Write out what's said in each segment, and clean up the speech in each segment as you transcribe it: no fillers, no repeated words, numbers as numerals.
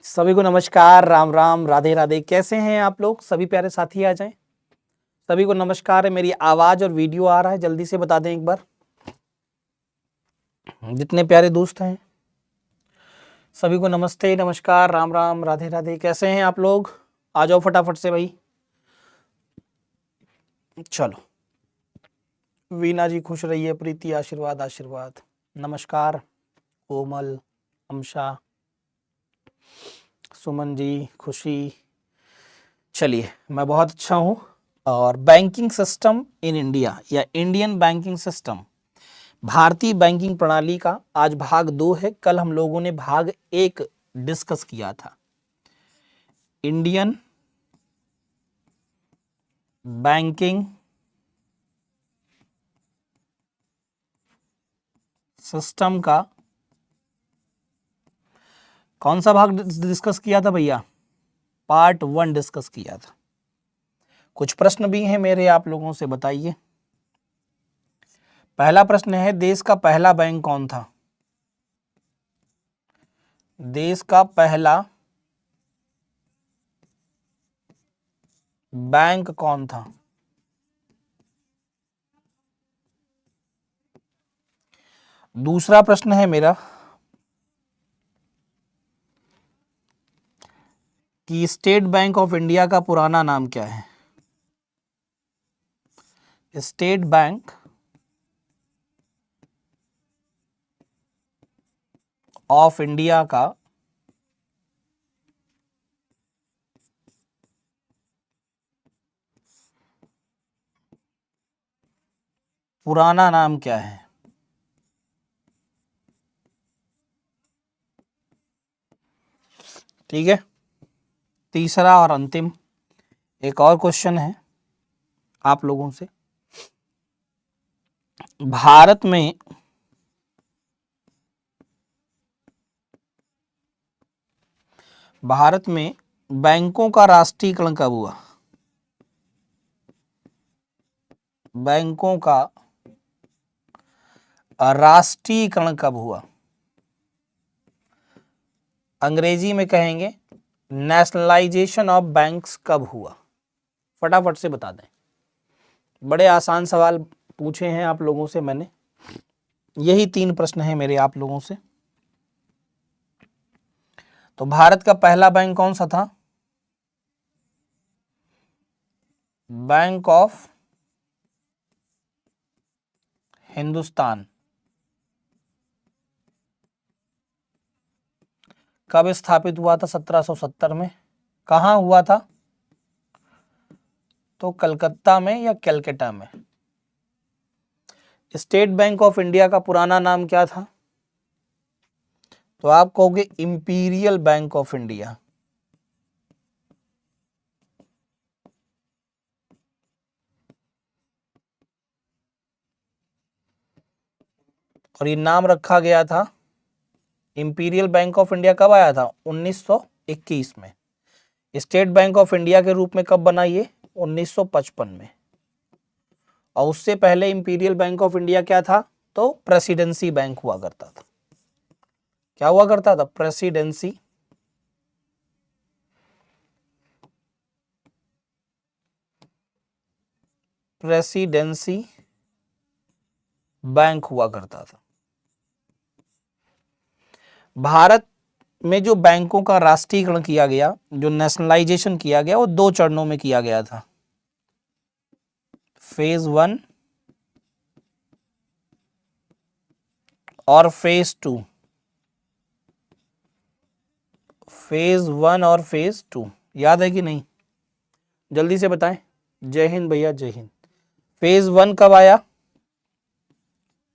सभी को नमस्कार, राम राम, राधे राधे। कैसे हैं आप लोग? सभी प्यारे साथी आ जाएं। सभी को नमस्कार है। मेरी आवाज और वीडियो आ रहा है? जल्दी से बता दें एक बार, जितने प्यारे दोस्त हैं सभी को नमस्ते, नमस्कार, राम राम, राधे राधे। कैसे हैं आप लोग? आ जाओ फटाफट से भाई। चलो, वीना जी खुश रहिए, प्रीति आशीर्वाद आशीर्वाद। नमस्कार कोमल, अमशा, सुमन जी, खुशी। चलिए, मैं बहुत अच्छा हूं। और बैंकिंग सिस्टम इन इंडिया या इंडियन बैंकिंग सिस्टम, भारतीय बैंकिंग प्रणाली का आज भाग 2 है। कल हम लोगों ने भाग 1 डिस्कस किया था। इंडियन बैंकिंग सिस्टम का कौन सा भाग डिस्कस किया था भैया? पार्ट 1 डिस्कस किया था। कुछ प्रश्न भी हैं मेरे आप लोगों से, बताइए। पहला प्रश्न है, देश का पहला बैंक कौन था? देश का पहला बैंक कौन था? दूसरा प्रश्न है मेरा कि स्टेट बैंक ऑफ इंडिया का पुराना नाम क्या है? स्टेट बैंक ऑफ इंडिया का पुराना नाम क्या है? ठीक है। तीसरा और अंतिम एक और क्वेश्चन है आप लोगों से। भारत में बैंकों का राष्ट्रीयकरण कब हुआ? बैंकों का राष्ट्रीयकरण कब हुआ? अंग्रेजी में कहेंगे नेशनलाइजेशन ऑफ बैंक्स कब हुआ? फटाफट से बता दें। बड़े आसान सवाल पूछे हैं आप लोगों से मैंने। यही 3 प्रश्न हैं मेरे आप लोगों से। तो भारत का पहला बैंक कौन सा था? Bank of Hindustan. कब स्थापित हुआ था? 1770 में। कहाँ हुआ था? तो कलकत्ता में या कलकत्ता में। स्टेट बैंक ऑफ इंडिया का पुराना नाम क्या था? तो आप कहोगे इंपीरियल बैंक ऑफ इंडिया। और ये नाम रखा गया था, इंपीरियल बैंक ऑफ इंडिया कब आया था? 1921 में। स्टेट बैंक ऑफ इंडिया के रूप में कब बना ये? 1955 में। और उससे पहले इंपीरियल बैंक ऑफ इंडिया क्या था? तो प्रेसिडेंसी बैंक हुआ करता था। क्या हुआ करता था? प्रेसिडेंसी बैंक हुआ करता था। भारत में जो बैंकों का राष्ट्रीयकरण किया गया, जो नेशनलाइजेशन किया गया, वो 2 चरणों में किया गया था। फेज 1 और फेज 2। फेज 1 और फेज 2 याद है कि नहीं? जल्दी से बताएं। जय हिंद भैया, जय हिंद। फेज 1 कब आया?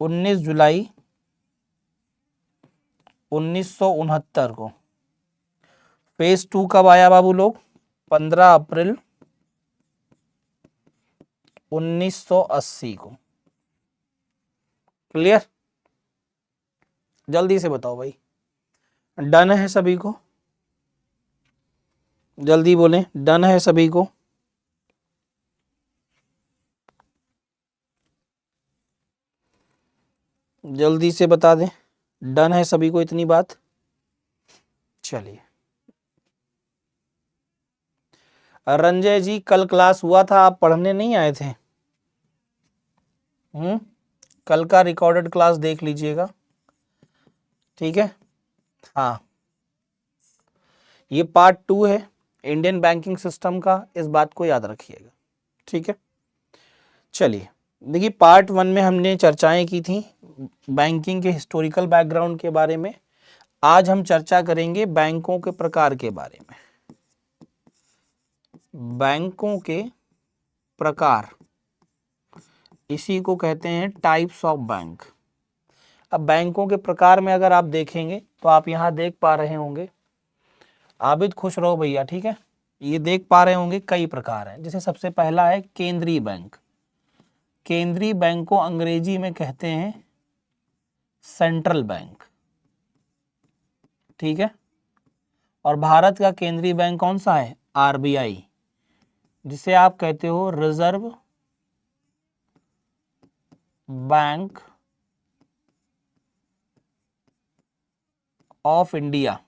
19 जुलाई 1969 को। फेज 2 कब आया बाबू लोग? 15 अप्रैल 1980 को। क्लियर? जल्दी से बताओ भाई। डन है सभी को? जल्दी बोलें, डन है सभी को? जल्दी से बता दें, डन है सभी को इतनी बात? चलिए, रंजय जी कल क्लास हुआ था, आप पढ़ने नहीं आए थे? कल का रिकॉर्डेड क्लास देख लीजिएगा, ठीक है। हाँ, ये पार्ट 2 है इंडियन बैंकिंग सिस्टम का, इस बात को याद रखिएगा, ठीक है। चलिए देखिए, पार्ट 1 में हमने चर्चाएं की थी बैंकिंग के हिस्टोरिकल बैकग्राउंड के बारे में। आज हम चर्चा करेंगे बैंकों के प्रकार के बारे में। बैंकों के प्रकार, इसी को कहते हैं टाइप्स ऑफ बैंक। अब बैंकों के प्रकार में अगर आप देखेंगे तो आप यहां देख पा रहे होंगे, आबिद खुश रहो भैया, ठीक है। ये देख पा रहे होंगे कई प्रकार हैं। जैसे सबसे पहला है केंद्रीय बैंक। केंद्रीय बैंक को अंग्रेजी में कहते हैं सेंट्रल बैंक, ठीक है। और भारत का केंद्रीय बैंक कौन सा है? आरबीआई, जिसे आप कहते हो रिजर्व बैंक ऑफ इंडिया,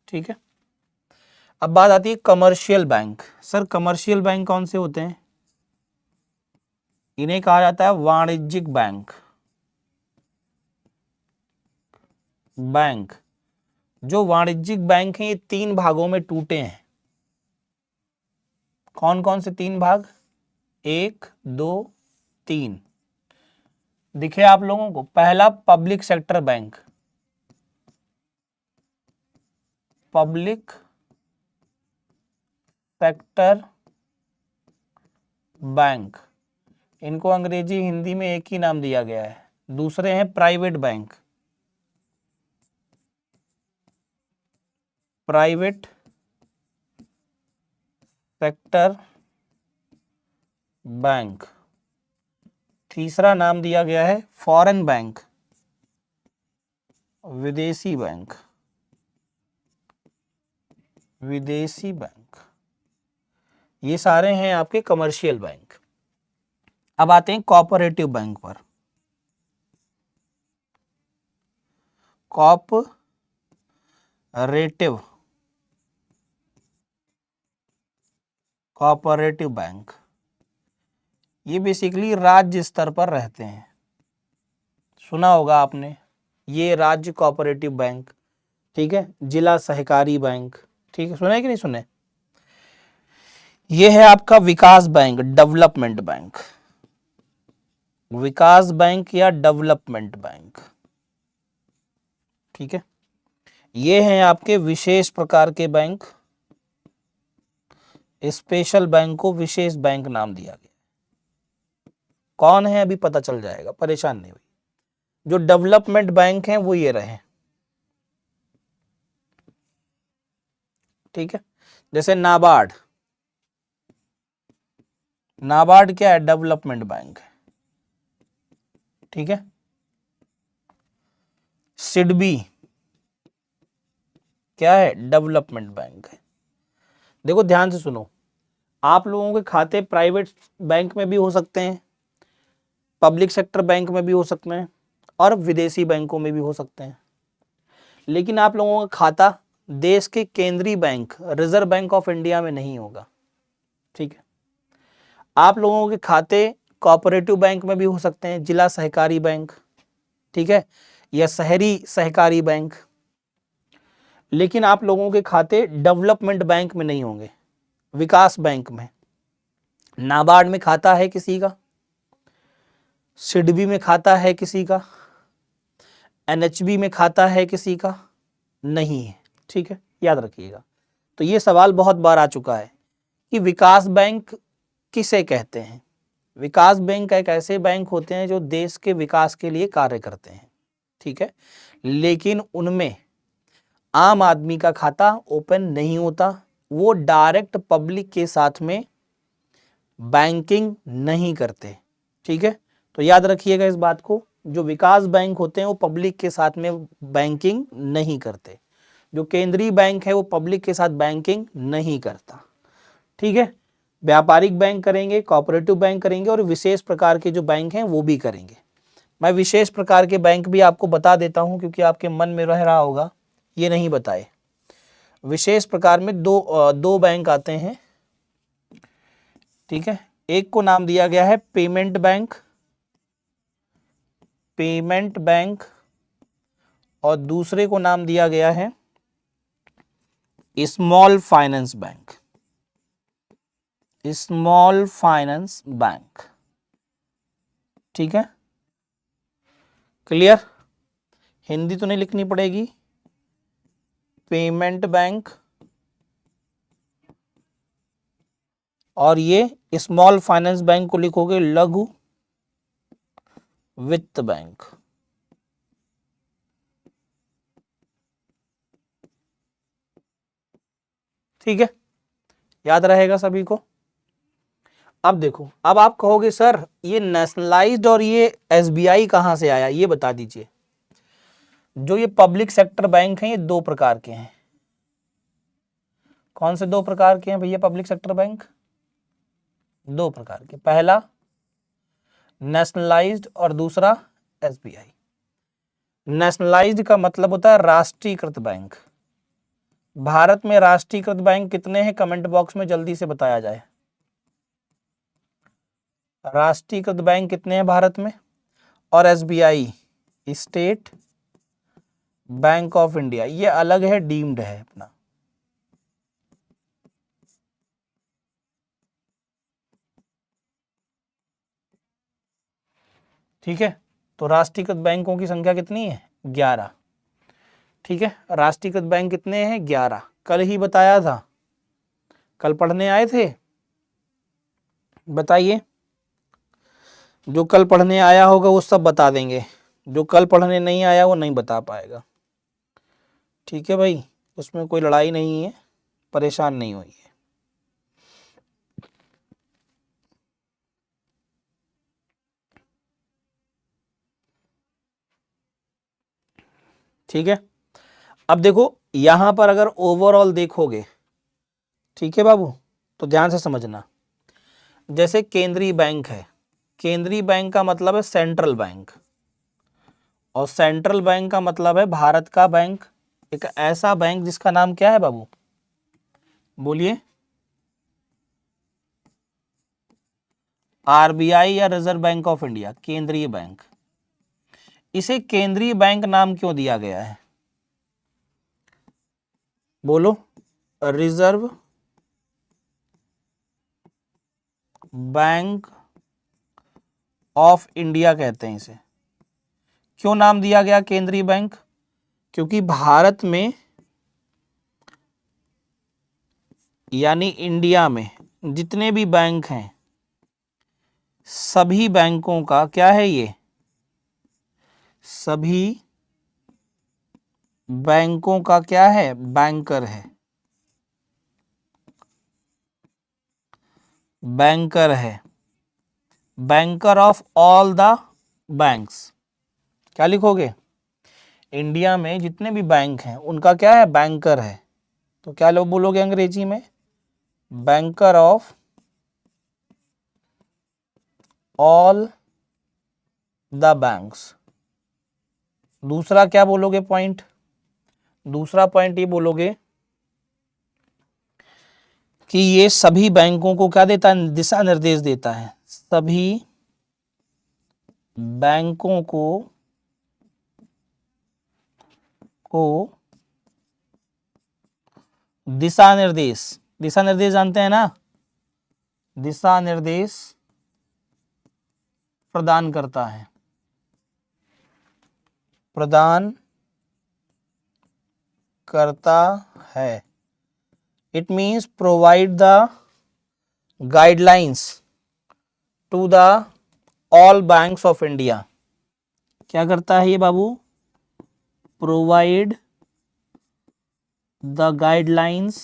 ठीक है। अब बात आती है commercial bank. Sir commercial bank कौन से होते हैं? इन्हें कहा जाता है वाणिज्यिक बैंक। बैंक जो वाणिज्यिक बैंक हैं ये 3 भागों में टूटे हैं। कौन कौन से 3 भाग? 1, 2, 3 दिखे आप लोगों को। पहला public sector bank, public sector bank, इनको अंग्रेजी हिंदी में एक ही नाम दिया गया है। दूसरे हैं private bank, private sector bank. तीसरा नाम दिया गया है फॉरेन बैंक, विदेशी बैंक, विदेशी बैंक। ये सारे हैं आपके कमर्शियल बैंक। अब आते हैं कोऑपरेटिव बैंक पर। कोऑपरेटिव बैंक ये बेसिकली राज्य स्तर पर रहते हैं। सुना होगा आपने, ये राज्य कोऑपरेटिव बैंक, ठीक है। जिला सहकारी बैंक, ठीक है, सुने कि नहीं सुने। ये है आपका विकास बैंक, डेवलपमेंट बैंक, विकास बैंक या डेवलपमेंट बैंक, ठीक है। ये हैं आपके विशेष प्रकार के बैंक। स्पेशल बैंक को विशेष बैंक नाम दिया गया। कौन है अभी पता चल जाएगा, परेशान नहीं हुई। जो डेवलपमेंट बैंक हैं वो ये रहे, ठीक है। जैसे नाबार्ड, नाबार्ड क्या है? डेवलपमेंट बैंक है, ठीक है। सिडबी क्या है? डेवलपमेंट बैंक है। देखो ध्यान से सुनो, आप लोगों के खाते प्राइवेट बैंक में भी हो सकते हैं, पब्लिक सेक्टर बैंक में भी हो सकते हैं, और विदेशी बैंकों में भी हो सकते हैं। लेकिन आप लोगों का खाता देश के केंद्रीय bank reserve bank of India में नहीं होगा, ठीक है। आप लोगों के खाते कोऑपरेटिव बैंक में भी हो सकते हैं, जिला सहकारी बैंक, ठीक है, या शहरी सहकारी बैंक। लेकिन आप लोगों के खाते डेवलपमेंट बैंक में नहीं होंगे, विकास बैंक में। नाबार्ड में खाता है किसी का, सिडबी में खाता है किसी का, एनएचबी में खाता है किसी का, नहीं है, ठीक है, याद रखिएगा। तो ये सवाल बहुत बार आ चुका है कि विकास बैंक किसे कहते हैं। विकास बैंक एक ऐसे बैंक होते हैं जो देश के विकास के लिए कार्य करते हैं, ठीक है। लेकिन उनमें आम आदमी का खाता ओपन नहीं होता, वो डायरेक्ट पब्लिक के साथ में बैंकिंग नहीं करते, ठीक है। तो याद रखिएगा इस बात को, जो विकास बैंक होते हैं वो पब्लिक के साथ में बैंकिंग नहीं करते। जो केंद्रीय बैंक है वो पब्लिक के साथ बैंकिंग नहीं करता, ठीक है। व्यापारिक बैंक करेंगे, कोऑपरेटिव बैंक करेंगे, और विशेष प्रकार के जो बैंक हैं वो भी करेंगे। मैं विशेष प्रकार के बैंक भी आपको बता देता हूं, क्योंकि आपके मन में रह रहा होगा ये नहीं बताए। विशेष प्रकार में दो बैंक आते हैं, ठीक है। एक को नाम दिया गया है पेमेंट बैंक, पेमेंट बैंक, और दूसरे को नाम दिया गया है small finance bank, small finance bank, ठीक है। क्लियर? हिंदी तो नहीं लिखनी पड़ेगी। पेमेंट बैंक और ये स्मॉल फाइनेंस बैंक को लिखोगे लघु वित्त बैंक। ठीक है, याद रहेगा सभी को। अब देखो, अब आप कहोगे सर ये नेशनलाइज्ड और ये एसबीआई कहां से आया, ये बता दीजिए। जो ये पब्लिक सेक्टर बैंक हैं ये दो प्रकार के हैं। कौन से दो प्रकार के हैं भैया पब्लिक सेक्टर बैंक? दो प्रकार के, पहला नेशनलाइज्ड और दूसरा एसबीआई। नेशनलाइज्ड का मतलब होता है राष्ट्रीयकृत बैंक। भारत में राष्ट्रीयकृत बैंक कितने हैं, कमेंट बॉक्स में जल्दी से बताया जाए। राष्ट्रीयकृत बैंक कितने हैं भारत में? और SBI state bank of India, ये अलग है, डीम्ड है अपना। ठीक है, तो राष्ट्रीयकृत बैंकों की संख्या कितनी है? 11। ठीक है, राष्ट्रीयकृत बैंक कितने हैं? 11। कल ही बताया था, कल पढ़ने आए थे, बताइए। जो कल पढ़ने आया होगा वो सब बता देंगे, जो कल पढ़ने नहीं आया वो नहीं बता पाएगा। ठीक है भाई, उसमें कोई लड़ाई नहीं है, परेशान नहीं होइए। ठीक है, अब देखो यहां पर अगर ओवरऑल देखोगे, ठीक है बाबू, तो ध्यान से समझना। जैसे केंद्रीय बैंक है, केंद्रीय बैंक का मतलब है सेंट्रल बैंक, और सेंट्रल बैंक का मतलब है भारत का बैंक। एक ऐसा बैंक जिसका नाम क्या है बाबू, बोलिए? आरबीआई या रिजर्व बैंक ऑफ इंडिया, केंद्रीय बैंक। इसे केंद्रीय बैंक नाम क्यों दिया गया है, बोलो? रिजर्व बैंक ऑफ इंडिया कहते हैं इसे। क्यों नाम दिया गया केंद्रीय बैंक? क्योंकि भारत में यानी इंडिया में जितने भी बैंक हैं, सभी बैंकों का क्या है, ये सभी बैंकों का क्या है, बैंकर है, बैंकर है, banker of all the banks. क्या लिखोगे? इंडिया में जितने भी बैंक हैं उनका क्या है, बैंकर है। तो क्या लोग बोलोगे अंग्रेजी में? Banker of all the banks. दूसरा क्या बोलोगे पॉइंट? दूसरा पॉइंट ये बोलोगे कि ये सभी बैंकों को क्या देता है, दिशा निर्देश देता है। सभी बैंकों को दिशा निर्देश, दिशा निर्देश जानते हैं ना, दिशा निर्देश प्रदान करता है, प्रदान करता है। It means provide the guidelines to the all banks of India. क्या करता है ये बाबू? Provide the guidelines,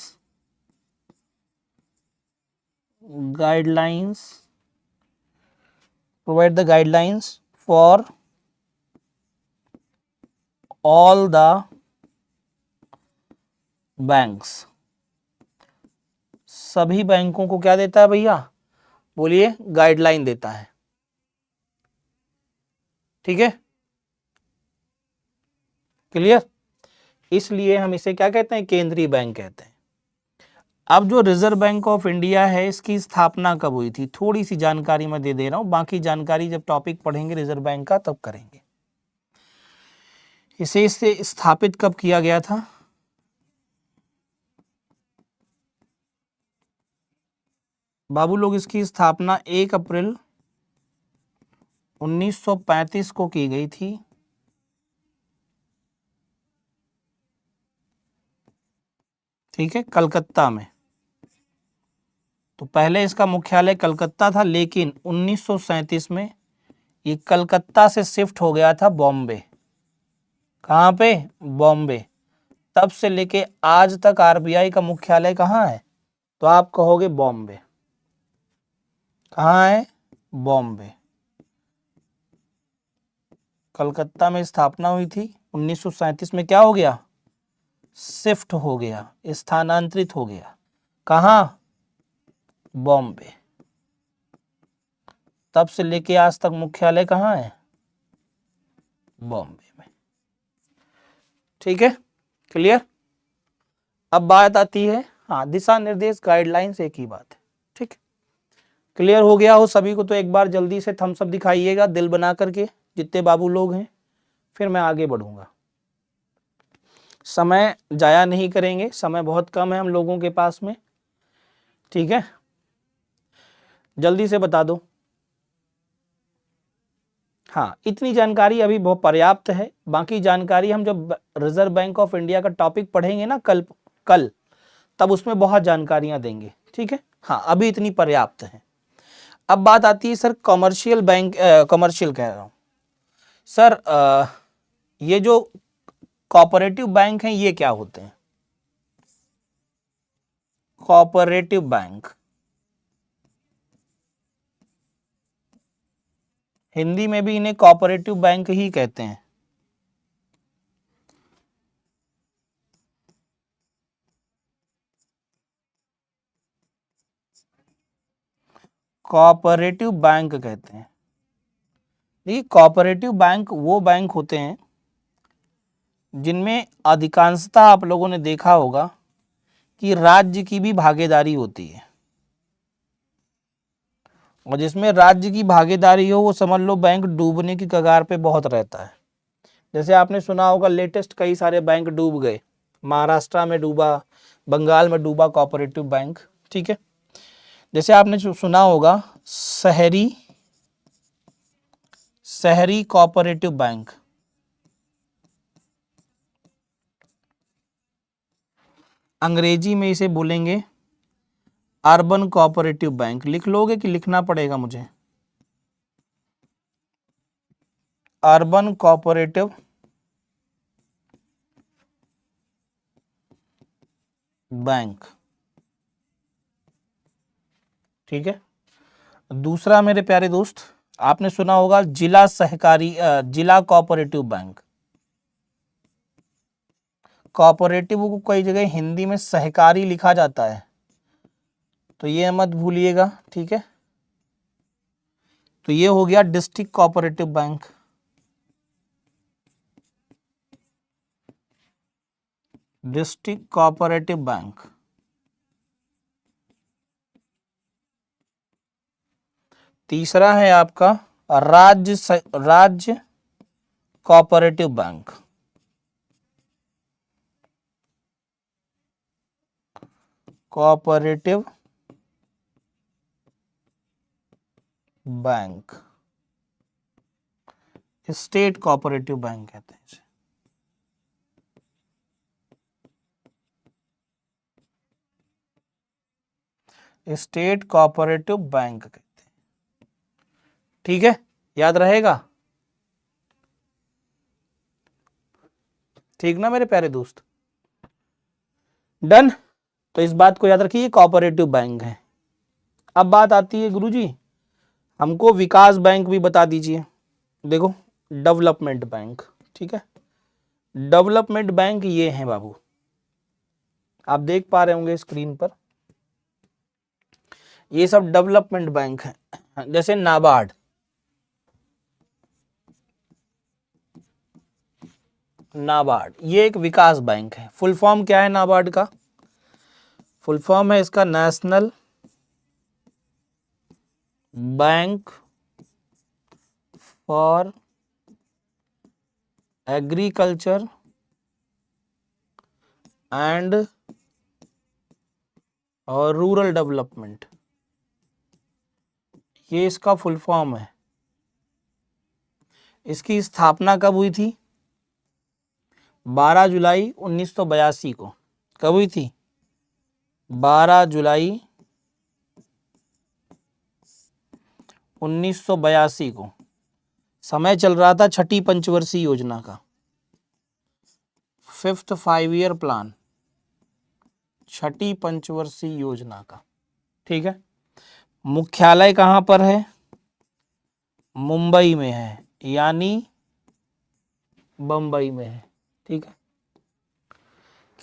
provide the guidelines for all the banks। सभी बैंकों को क्या देता है भैया, बोलिए? गाइडलाइन देता है। ठीक है, क्लियर? इसलिए हम इसे क्या कहते हैं, केंद्रीय बैंक कहते हैं। अब जो रिजर्व बैंक ऑफ इंडिया है, इसकी स्थापना कब हुई थी, थोड़ी सी जानकारी मैं दे दे रहा हूं, बाकी जानकारी जब टॉपिक पढ़ेंगे रिजर्व बैंक का तब करेंगे। इसे स्थापित कब किया गया था, बाबू लोग, इसकी स्थापना 1 अप्रैल 1935 को की गई थी। ठीक है, कलकत्ता में। तो पहले इसका मुख्यालय कलकत्ता था, लेकिन 1937 में ये कलकत्ता से शिफ्ट हो गया था बॉम्बे। कहाँ पे, बॉम्बे। तब से लेके आज तक आरबीआई का मुख्यालय कहाँ है, तो आप कहोगे बॉम्बे। कहाँ है, बॉम्बे। कलकत्ता में स्थापना हुई थी, 1937 में क्या हो गया, शिफ्ट हो गया, स्थानांतरित हो गया। कहाँ, बॉम्बे। तब से लेके आज तक मुख्यालय कहाँ है, बॉम्बे में। ठीक है, क्लियर। अब बात आती है, हाँ, दिशा निर्देश गाइडलाइंस एक ही बात है। ठीक है, क्लियर हो गया हो सभी को, तो एक बार जल्दी से थम्स अप दिखाइएगा दिल बना करके, जितने बाबू लोग हैं, फिर मैं आगे बढ़ूंगा। समय जाया नहीं करेंगे, समय बहुत कम है हम लोगों के पास में। ठीक है, जल्दी से बता दो। हाँ, इतनी जानकारी अभी बहुत पर्याप्त है, बाकी जानकारी हम जब रिजर्व बैंक ऑफ इंडिया का टॉपिक पढ़ेंगे ना कल तब उसमें बहुत जानकारियां देंगे। ठीक है, हाँ, अभी इतनी पर्याप्त है। अब बात आती है सर कमर्शियल बैंक, कमर्शियल कह रहा हूं सर, ये जो कोऑपरेटिव बैंक हैं ये क्या होते हैं, कोऑपरेटिव बैंक, हिंदी में भी इन्हें कोऑपरेटिव बैंक ही कहते हैं। कोऑपरेटिव बैंक कहते हैं। देखिए, कोऑपरेटिव बैंक वो बैंक होते हैं जिनमें अधिकांशतः आप लोगों ने देखा होगा कि राज्य की भी भागीदारी होती है, और जिसमें राज्य की भागीदारी हो वो समझ लो बैंक डूबने की कगार पे बहुत रहता है। जैसे आपने सुना होगा लेटेस्ट कई सारे बैंक डूब गए, महाराष्ट्र में डूबा, बंगाल में डूबा कोऑपरेटिव बैंक। ठीक है, जैसे आपने सुना होगा शहरी कोऑपरेटिव बैंक, अंग्रेजी में इसे बोलेंगे अर्बन कोऑपरेटिव बैंक। लिख लोगे कि लिखना पड़ेगा मुझे, अर्बन कोऑपरेटिव बैंक। ठीक है, दूसरा मेरे प्यारे दोस्त, आपने सुना होगा जिला कोऑपरेटिव बैंक। कोऑपरेटिव को कई जगह हिंदी में सहकारी लिखा जाता है, तो ये मत भूलिएगा। ठीक है, तो ये हो गया district cooperative bank. District cooperative bank. तीसरा है आपका राज्य cooperative bank. Cooperative bank, state cooperative bank कहते हैं इसे। स्टेट कोऑपरेटिव बैंक कहते हैं। ठीक है, याद रहेगा, ठीक ना मेरे प्यारे दोस्त, डन। तो इस बात को याद रखिए, कोऑपरेटिव बैंक है। अब बात आती है गुरुजी, हमको विकास बैंक भी बता दीजिए। देखो, डेवलपमेंट बैंक। ठीक है, डेवलपमेंट बैंक ये है बाबू, आप देख पा रहे होंगे स्क्रीन पर, ये सब डेवलपमेंट बैंक है। जैसे नाबार्ड, नाबार्ड, ये एक विकास बैंक है। फुल फॉर्म क्या है नाबार्ड का? फुल फॉर्म है इसका national bank for agriculture and और रूरल डेवलपमेंट, ये इसका फुल फॉर्म है। इसकी स्थापना कब हुई थी? 12 जुलाई 1982 को। कब हुई थी? 12 जुलाई 1982 को। समय चल रहा था छठी पंचवर्षीय योजना का, 5th 5 ईयर प्लान, छठी पंचवर्षीय योजना का। ठीक है। मुख्यालय कहां पर है? मुंबई में है, यानी बम्बई में है। ठीक है,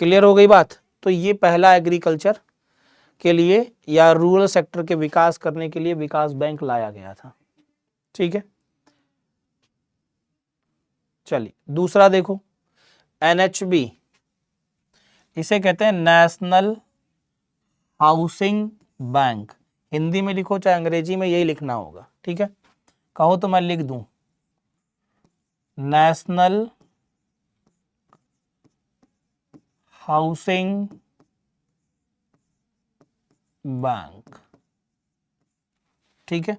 क्लियर हो गई बात? तो ये पहला एग्रीकल्चर के लिए या रूरल सेक्टर के विकास करने के लिए विकास बैंक लाया गया था। ठीक है, चलिए दूसरा देखो, एनएचबी, इसे कहते हैं नेशनल हाउसिंग बैंक। हिंदी में लिखो चाहे अंग्रेजी में, यही लिखना होगा। ठीक है, कहो तो मैं लिख दूं, नेशनल हाउसिंग बैंक। ठीक है,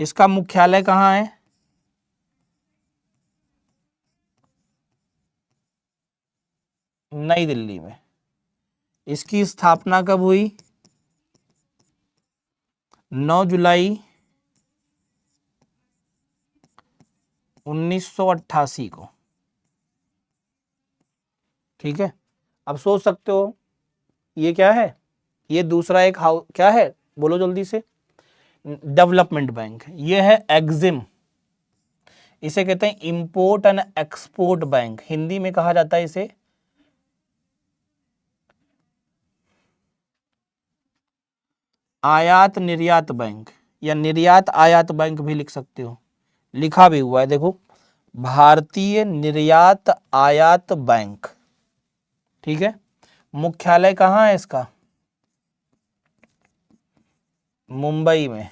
इसका मुख्यालय कहां है? नई दिल्ली में। इसकी स्थापना कब हुई? 9 जुलाई 1988 को। ठीक है, अब सोच सकते हो ये क्या है? ये दूसरा एक क्या है, बोलो जल्दी से। Development bank. ये है एग्जिम, इसे कहते हैं import and export bank. Hindi में कहा जाता है इसे आयात निर्यात बैंक, या निर्यात आयात बैंक भी लिख सकते हो। लिखा भी हुआ है देखो, भारतीय निर्यात आयात बैंक। ठीक है, मुख्यालय कहाँ है इसका? मुंबई में।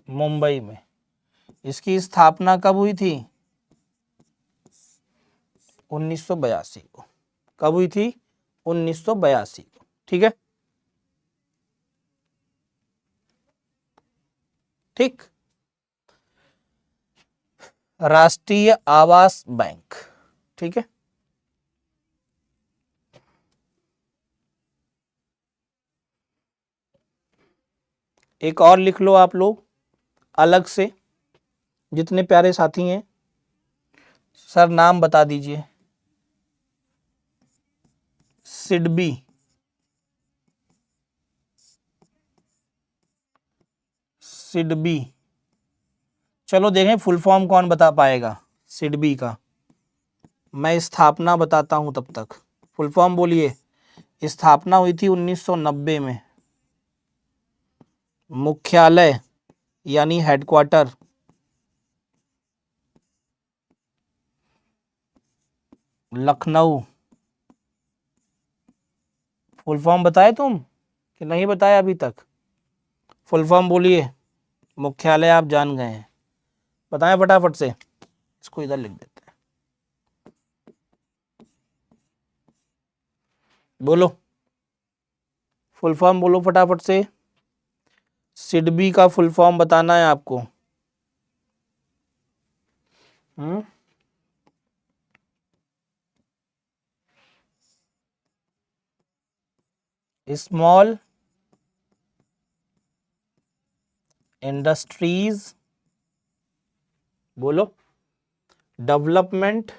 मुंबई में। इसकी स्थापना कब हुई थी? 1982 को। कब हुई थी? 1982 को। ठीक है, ठीक। राष्ट्रीय आवास बैंक। ठीक है, एक और लिख लो आप लोग अलग से, जितने प्यारे साथी हैं। सर नाम बता दीजिए। सिडबी। सिडबी, चलो देखें फुल फॉर्म कौन बता पाएगा सिडबी का। मैं स्थापना बताता हूं तब तक। फुल फॉर्म बोलिए। स्थापना हुई थी 1990 में। मुख्यालय यानी हेडक्वार्टर लखनऊ। फुल फॉर्म बताए तुम कि नहीं बताया अभी तक? फुल फॉर्म बोलिए। मुख्यालय आप जान गए हैं, बताएं फटाफट से। इसको इधर लिख देते हैं, बोलो फुल फॉर्म बोलो फटाफट से। सिडबी का फुल फॉर्म बताना है आपको। स्मॉल इंडस्ट्रीज, बोलो, डेवलपमेंट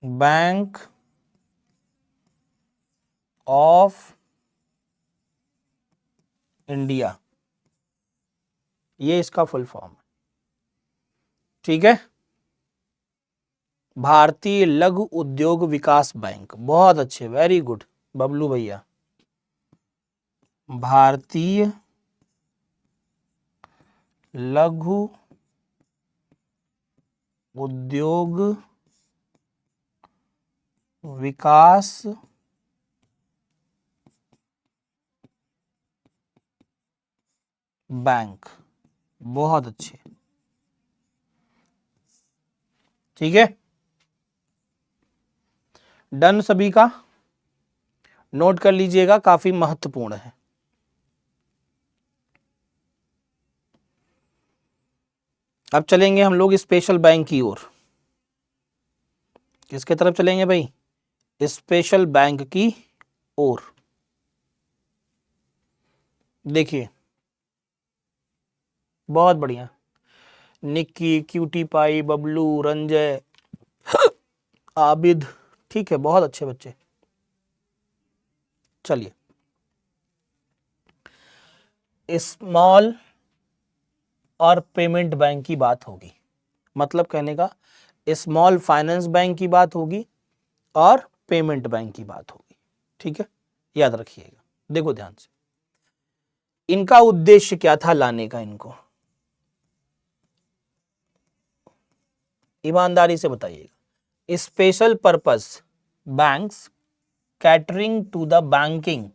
बैंक ऑफ इंडिया, ये इसका फुल फॉर्म है। ठीक है, भारतीय लघु उद्योग विकास बैंक। बहुत अच्छे, वेरी गुड बबलू भैया, भारतीय लघु उद्योग विकास बैंक। बहुत अच्छे, ठीक है, डन सभी का, नोट कर लीजिएगा, काफी महत्वपूर्ण है। अब चलेंगे हम लोग स्पेशल बैंक की ओर। किसके तरफ चलेंगे भाई? स्पेशल बैंक की ओर। देखिए बहुत बढ़िया, निक्की, क्यूटी पाई, बबलू, रंजय, आबिद, ठीक है, बहुत अच्छे बच्चे। चलिए, स्मॉल और पेमेंट बैंक की बात होगी, मतलब कहने का स्मॉल फाइनेंस बैंक की बात होगी और पेमेंट बैंक की बात होगी, ठीक है, याद रखिएगा। देखो ध्यान से, इनका उद्देश्य क्या था लाने का, इनको ईमानदारी से बताइएगा। Special purpose banks catering to the banking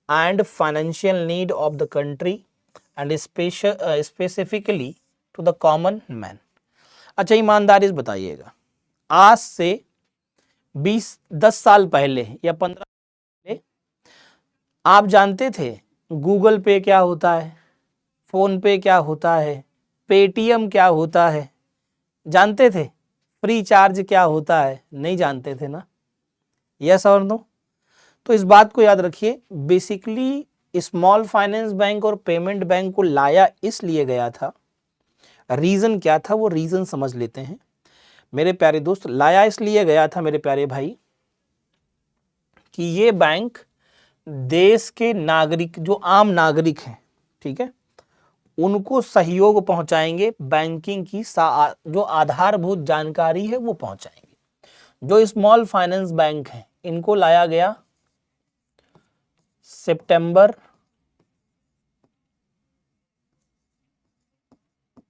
and financial need of the country and specifically to the common man। अच्छा ईमानदारी से बताइएगा, आज से 10 साल पहले या 15 पहले आप जानते थे गूगल पे क्या होता है, फोन पे क्या होता है, पेटीएम क्या होता है? जानते थे? फ्री चार्ज क्या होता है? नहीं जानते थे ना? यस और नो? तो इस बात को याद रखिए, बेसिकली स्मॉल फाइनेंस बैंक और पेमेंट बैंक को लाया इसलिए गया था, रीजन क्या था वो रीजन समझ लेते हैं मेरे प्यारे दोस्त। लाया इसलिए गया था मेरे प्यारे भाई कि ये बैंक देश के नागरिक, जो आम नागरिक हैं, ठीक है, उनको सहयोग पहुंचाएंगे, बैंकिंग की जो आधारभूत जानकारी है वो पहुंचाएंगे। जो स्मॉल फाइनेंस बैंक हैं इनको लाया गया सितंबर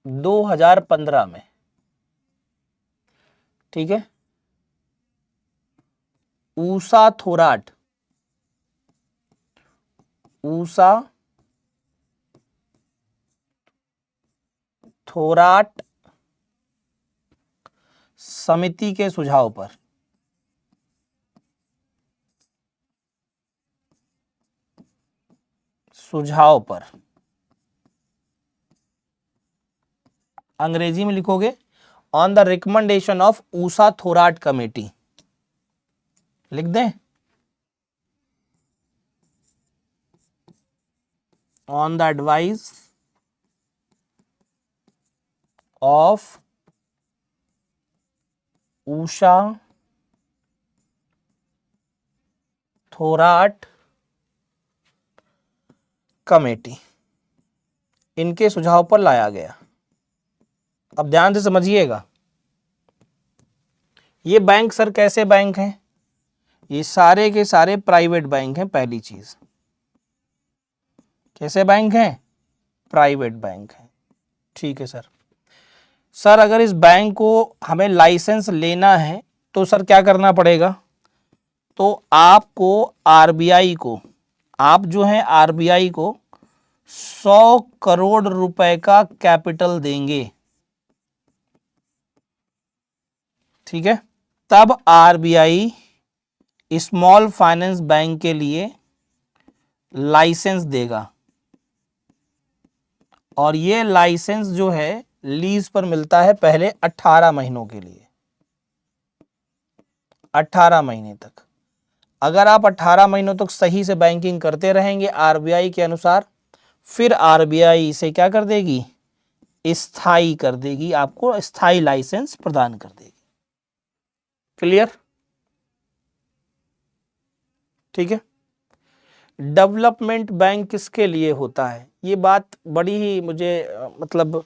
2015 में, ठीक है। ऊषा थोराट समिति के सुझाव पर, अंग्रेजी में लिखोगे on the recommendation of Usha Thorat committee, लिख दें on the advice of Usha Thorat committee, इनके सुझाव पर लाया गया। अब ध्यान से समझिएगा, ये बैंक सर कैसे बैंक हैं? ये सारे के सारे प्राइवेट बैंक हैं। पहली चीज, कैसे बैंक हैं? प्राइवेट बैंक हैं, ठीक है सर। सर अगर इस बैंक को हमें लाइसेंस लेना है तो सर क्या करना पड़ेगा? तो आपको आरबीआई को, आप जो हैं आरबीआई को 100 करोड़ रुपए का कैपिटल देंगे, ठीक है, तब आरबीआई स्मॉल फाइनेंस बैंक के लिए लाइसेंस देगा। और ये लाइसेंस जो है लीज पर मिलता है पहले 18 महीनों के लिए, 18 महीने तक। अगर आप 18 महीनों तक सही से बैंकिंग करते रहेंगे आरबीआई के अनुसार, फिर आरबीआई इसे क्या कर देगी? स्थायी कर देगी, आपको स्थायी लाइसेंस प्रदान कर देगी। क्लियर? ठीक है। डेवलपमेंट बैंक किसके लिए होता है? ये बात बड़ी ही मुझे मतलब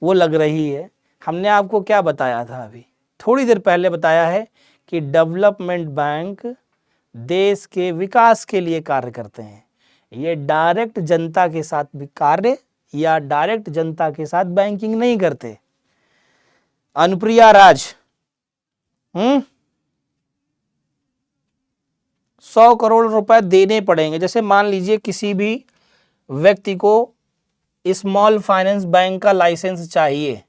वो लग रही है। हमने आपको क्या बताया था? अभी थोड़ी देर पहले बताया है कि डेवलपमेंट बैंक देश के विकास के लिए कार्य करते हैं। ये डायरेक्ट जनता के साथ भी कार्य या डायरेक्ट जनता के साथ बैंकिंग नहीं करते। अनुप्रिया राज, 100 करोड़ रुपए देने पड़ेंगे। जैसे मान लीजिए किसी भी व्यक्ति को स्मॉल फाइनेंस बैंक का लाइसेंस चाहिए,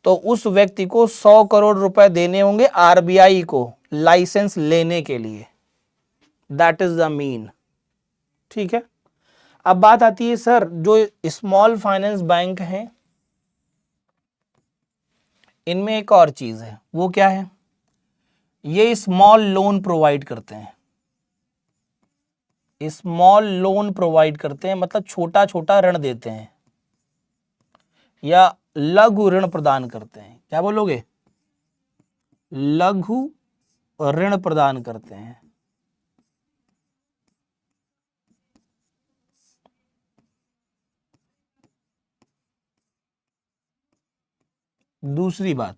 तो उस व्यक्ति को 100 करोड़ रुपए देने होंगे आरबीआई को लाइसेंस लेने के लिए। That is the mean. ठीक है, अब बात आती है सर जो स्मॉल फाइनेंस बैंक हैं इनमें एक और चीज है, वो क्या है? ये स्मॉल लोन प्रोवाइड करते हैं। स्मॉल लोन प्रोवाइड करते हैं मतलब छोटा छोटा ऋण देते हैं या लघु ऋण प्रदान करते हैं। क्या बोलोगे? लघु ऋण प्रदान करते हैं। दूसरी बात,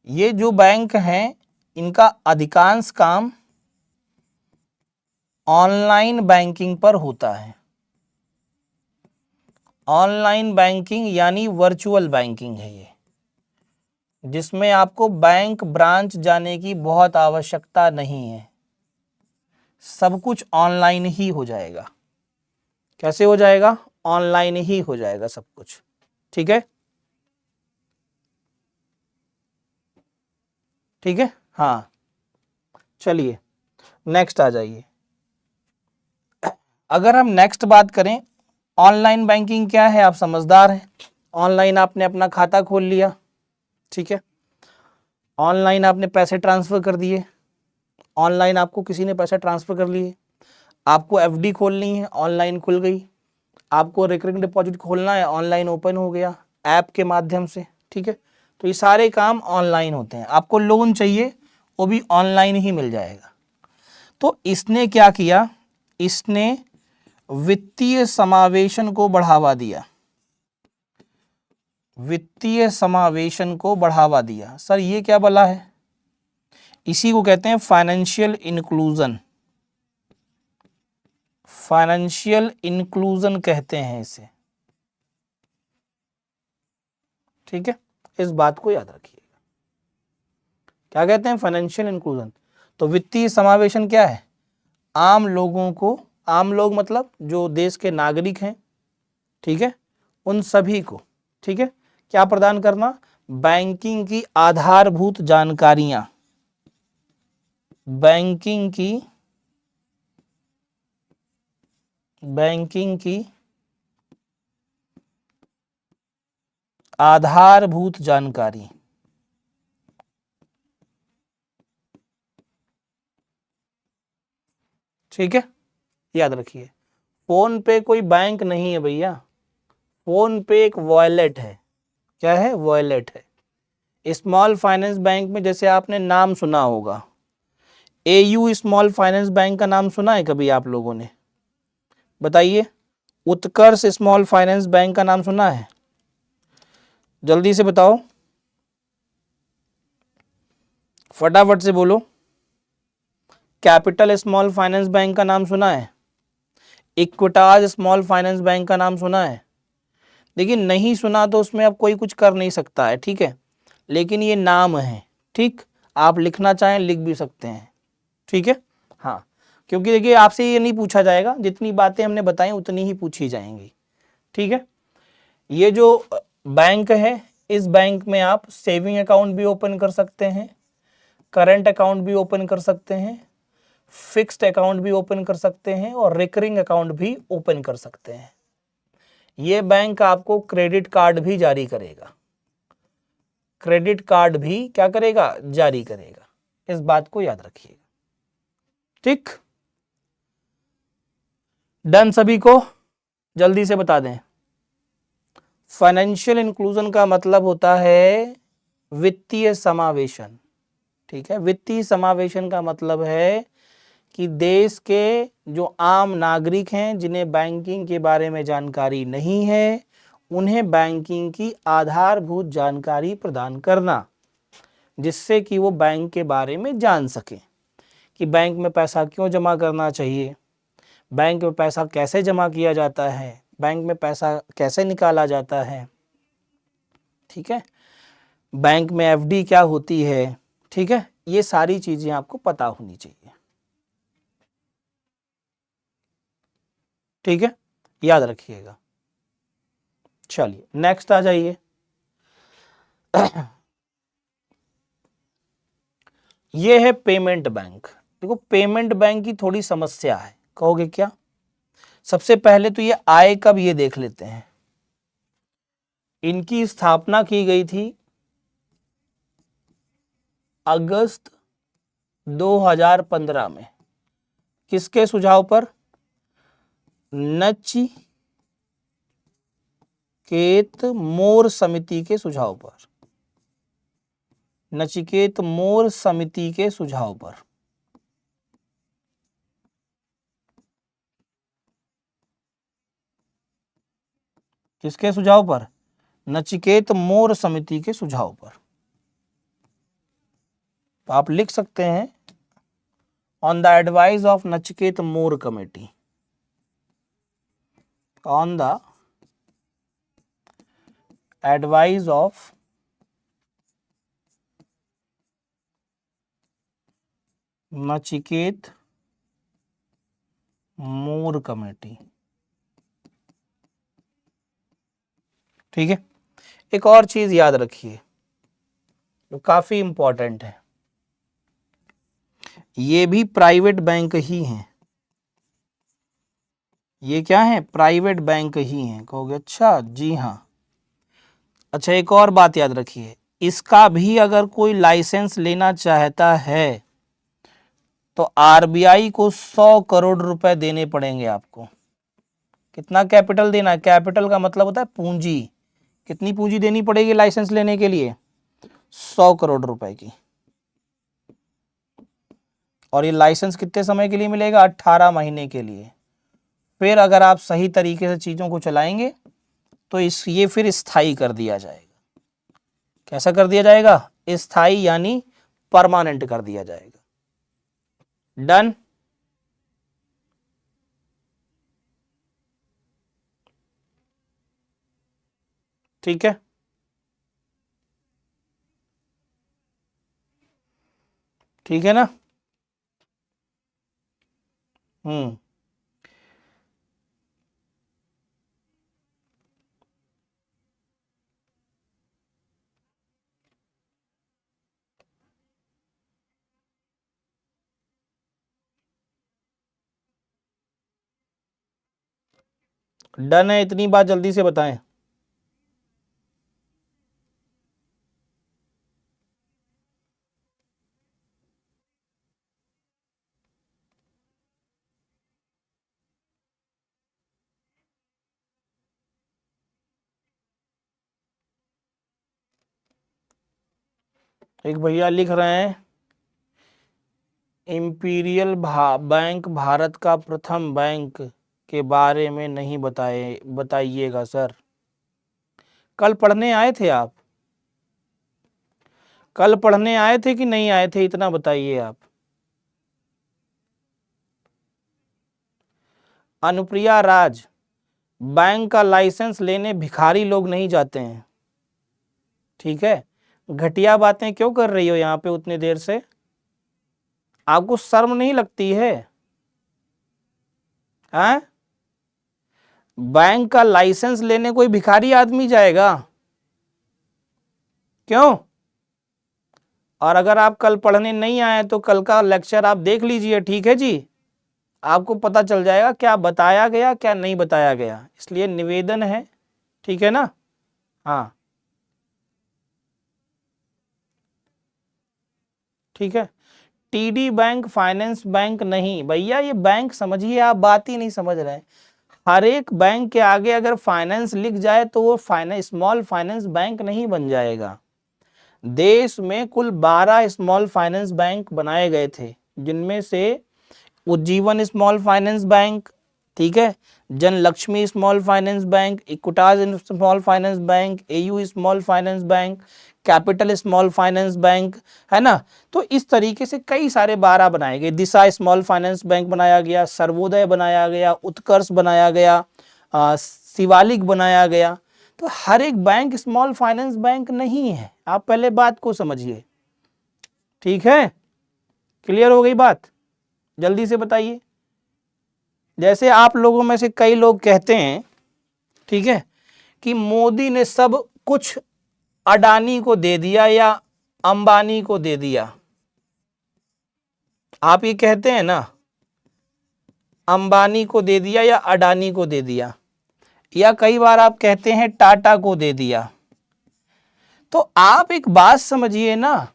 ये जो बैंक हैं इनका अधिकांश काम ऑनलाइन बैंकिंग पर होता है। ऑनलाइन बैंकिंग यानी वर्चुअल बैंकिंग है ये, जिसमें आपको बैंक ब्रांच जाने की बहुत आवश्यकता नहीं है। सब कुछ ऑनलाइन ही हो जाएगा। कैसे हो जाएगा? ऑनलाइन ही हो जाएगा सब कुछ। ठीक है, ठीक है, हाँ। चलिए नेक्स्ट आ जाइए। अगर हम नेक्स्ट बात करें, ऑनलाइन बैंकिंग क्या है? आप समझदार हैं। ऑनलाइन आपने अपना खाता खोल लिया, ठीक है, ऑनलाइन आपने पैसे ट्रांसफर कर दिए, ऑनलाइन आपको किसी ने पैसे ट्रांसफर कर लिए, आपको एफडी खोलनी है ऑनलाइन खुल गई, आपको रिकरिंग डिपॉजिट खोलना है ऑनलाइन ओपन हो गया ऐप के माध्यम से। ठीक है, तो ये सारे काम ऑनलाइन होते हैं। आपको लोन चाहिए वो भी ऑनलाइन ही मिल जाएगा। तो इसने क्या किया? इसने वित्तीय समावेशन को बढ़ावा दिया। वित्तीय समावेशन को बढ़ावा दिया। सर ये क्या भला है? इसी को कहते हैं फाइनेंशियल इंक्लूजन। फाइनेंशियल इंक्लूजन कहते हैं इसे। ठीक है, इस बात को याद रखिएगा। क्या कहते हैं? Financial inclusion. तो वित्तीय समावेशन क्या है? आम लोगों को, आम लोग मतलब जो देश के नागरिक हैं, ठीक है, उन सभी को, ठीक है, क्या प्रदान करना? बैंकिंग की आधारभूत जानकारियां। बैंकिंग की आधारभूत जानकारी। ठीक है, याद रखिए। फोन पे कोई बैंक नहीं है भैया, फोन पे एक वॉलेट है। क्या है? वॉलेट है। स्मॉल फाइनेंस बैंक में जैसे आपने नाम सुना होगा, एयू स्मॉल फाइनेंस बैंक का नाम सुना है कभी आप लोगों ने? बताइए। उत्कर्ष स्मॉल फाइनेंस बैंक का नाम सुना है? जल्दी से बताओ, फटाफट से बोलो। कैपिटल स्मॉल फाइनेंस बैंक का नाम सुना है? इक्विटास स्मॉल फाइनेंस बैंक का नाम सुना है? देखिए नहीं सुना तो उसमें अब कोई कुछ कर नहीं सकता है, ठीक है, लेकिन ये नाम है। ठीक, आप लिखना चाहें लिख भी सकते हैं। ठीक है, हाँ, क्योंकि देखिए आपसे ये नहीं पूछा जाएगा, जितनी बातें हमने बताई उतनी ही पूछी जाएंगी। ठीक है, ये जो बैंक है इस बैंक में आप सेविंग अकाउंट भी ओपन कर सकते हैं, करंट अकाउंट भी ओपन कर सकते हैं, फिक्स्ड अकाउंट भी ओपन कर सकते हैं और रिकरिंग अकाउंट भी ओपन कर सकते हैं। ये बैंक आपको क्रेडिट कार्ड भी जारी करेगा। क्रेडिट कार्ड भी क्या करेगा? जारी करेगा। इस बात को याद रखिएगा। ठीक, डन सभी को? जल्दी से बता दें। फाइनेंशियल इंक्लूजन का मतलब होता है वित्तीय समावेशन। ठीक है, वित्तीय समावेशन का मतलब है कि देश के जो आम नागरिक हैं जिन्हें बैंकिंग के बारे में जानकारी नहीं है, उन्हें बैंकिंग की आधारभूत जानकारी प्रदान करना, जिससे कि वो बैंक के बारे में जान सकें कि बैंक में पैसा क्यों जमा करना चाहिए, बैंक में पैसा कैसे जमा किया जाता है, बैंक में पैसा कैसे निकाला जाता है, ठीक है, बैंक में एफडी क्या होती है, ठीक है, ये सारी चीजें आपको पता होनी चाहिए, ठीक है, याद रखिएगा। चलिए नेक्स्ट आ जाइए। ये है पेमेंट बैंक। देखो पेमेंट बैंक की थोड़ी समस्या है, कहोगे क्या? सबसे पहले तो ये आय कब ये देख लेते हैं। इनकी स्थापना की गई थी अगस्त 2015 में। किसके सुझाव पर? नचिकेत मोर समिति के सुझाव पर, नचिकेत मोर समिति के सुझाव पर। किसके सुझाव पर? नचिकेत मोर समिति के सुझाव पर। तो आप लिख सकते हैं on the advice of Nachiket more committee, on the advice of Nachiket more committee, ठीक है। एक और चीज याद रखिए जो काफी इंपॉर्टेंट है, ये भी प्राइवेट बैंक ही हैं। ये क्या है? प्राइवेट बैंक ही हैं। कहोगे अच्छा, जी हाँ। अच्छा एक और बात याद रखिए, इसका भी अगर कोई लाइसेंस लेना चाहता है तो आरबीआई को 100 करोड़ रुपए देने पड़ेंगे आपको। कितना कैपिटल देना है? कैपिटल का मतलब होता है पूंजी। कितनी पूंजी देनी पड़ेगी लाइसेंस लेने के लिए? 100 करोड़ रुपए की। और ये लाइसेंस कितने समय के लिए मिलेगा? 18 महीने के लिए। फिर अगर आप सही तरीके से चीजों को चलाएंगे तो ये फिर स्थायी कर दिया जाएगा। कैसा कर दिया जाएगा? स्थायी यानी परमानेंट कर दिया जाएगा। डन। ठीक है, ठीक है ना? हम्म। डन है, इतनी बात जल्दी से बताएं। एक भैया लिख रहे हैं इंपीरियल बैंक भारत का प्रथम बैंक के बारे में नहीं बताइएगा सर। कल पढ़ने आए थे आप? कल पढ़ने आए थे कि नहीं आए थे, इतना बताइए आप। अनुप्रिया राज, बैंक का लाइसेंस लेने भिखारी लोग नहीं जाते हैं, ठीक है। घटिया बातें क्यों कर रही हो यहाँ पे उतनी देर से? आपको शर्म नहीं लगती है? हैं? बैंक का लाइसेंस लेने कोई भिखारी आदमी जाएगा? क्यों? और अगर आप कल पढ़ने नहीं आए तो कल का लेक्चर आप देख लीजिए, ठीक है जी। आपको पता चल जाएगा क्या बताया गया क्या नहीं बताया गया। इसलिए निवेदन है, ठीक है ना? हाँ ठीक है। टीडी बैंक फाइनेंस बैंक नहीं भैया, ये बैंक समझिए, आप बात ही नहीं समझ रहे हैं। हर एक बैंक के आगे अगर फाइनेंस लिख जाए तो वो स्मॉल फाइनेंस बैंक नहीं बन जाएगा। देश में कुल 12 स्मॉल फाइनेंस बैंक बनाए गए थे, जिनमें से उज्जीवन स्मॉल फाइनेंस बैंक, ठीक है, जन Lakshmi small finance bank, Equitas small finance bank, AU small finance bank, capital small finance bank, है ना। तो इस तरीके से कई सारे 12 बनाए गए। दिशा स्मॉल फाइनेंस बैंक बनाया गया, सर्वोदय बनाया गया, उत्कर्ष बनाया गया, शिवालिक बनाया गया। तो हर एक बैंक स्मॉल फाइनेंस बैंक नहीं है, आप पहले बात को समझिए। ठीक है, क्लियर हो गई बात? जल्दी से बताइए। जैसे आप लोगों में से कई लोग कहते हैं, ठीक है, कि मोदी ने सब कुछ अडानी को दे दिया या अंबानी को दे दिया। आप ये कहते हैं ना, अंबानी को दे दिया या अडानी को दे दिया, या कई बार आप कहते हैं टाटा को दे दिया। तो आप एक बात समझिए ना,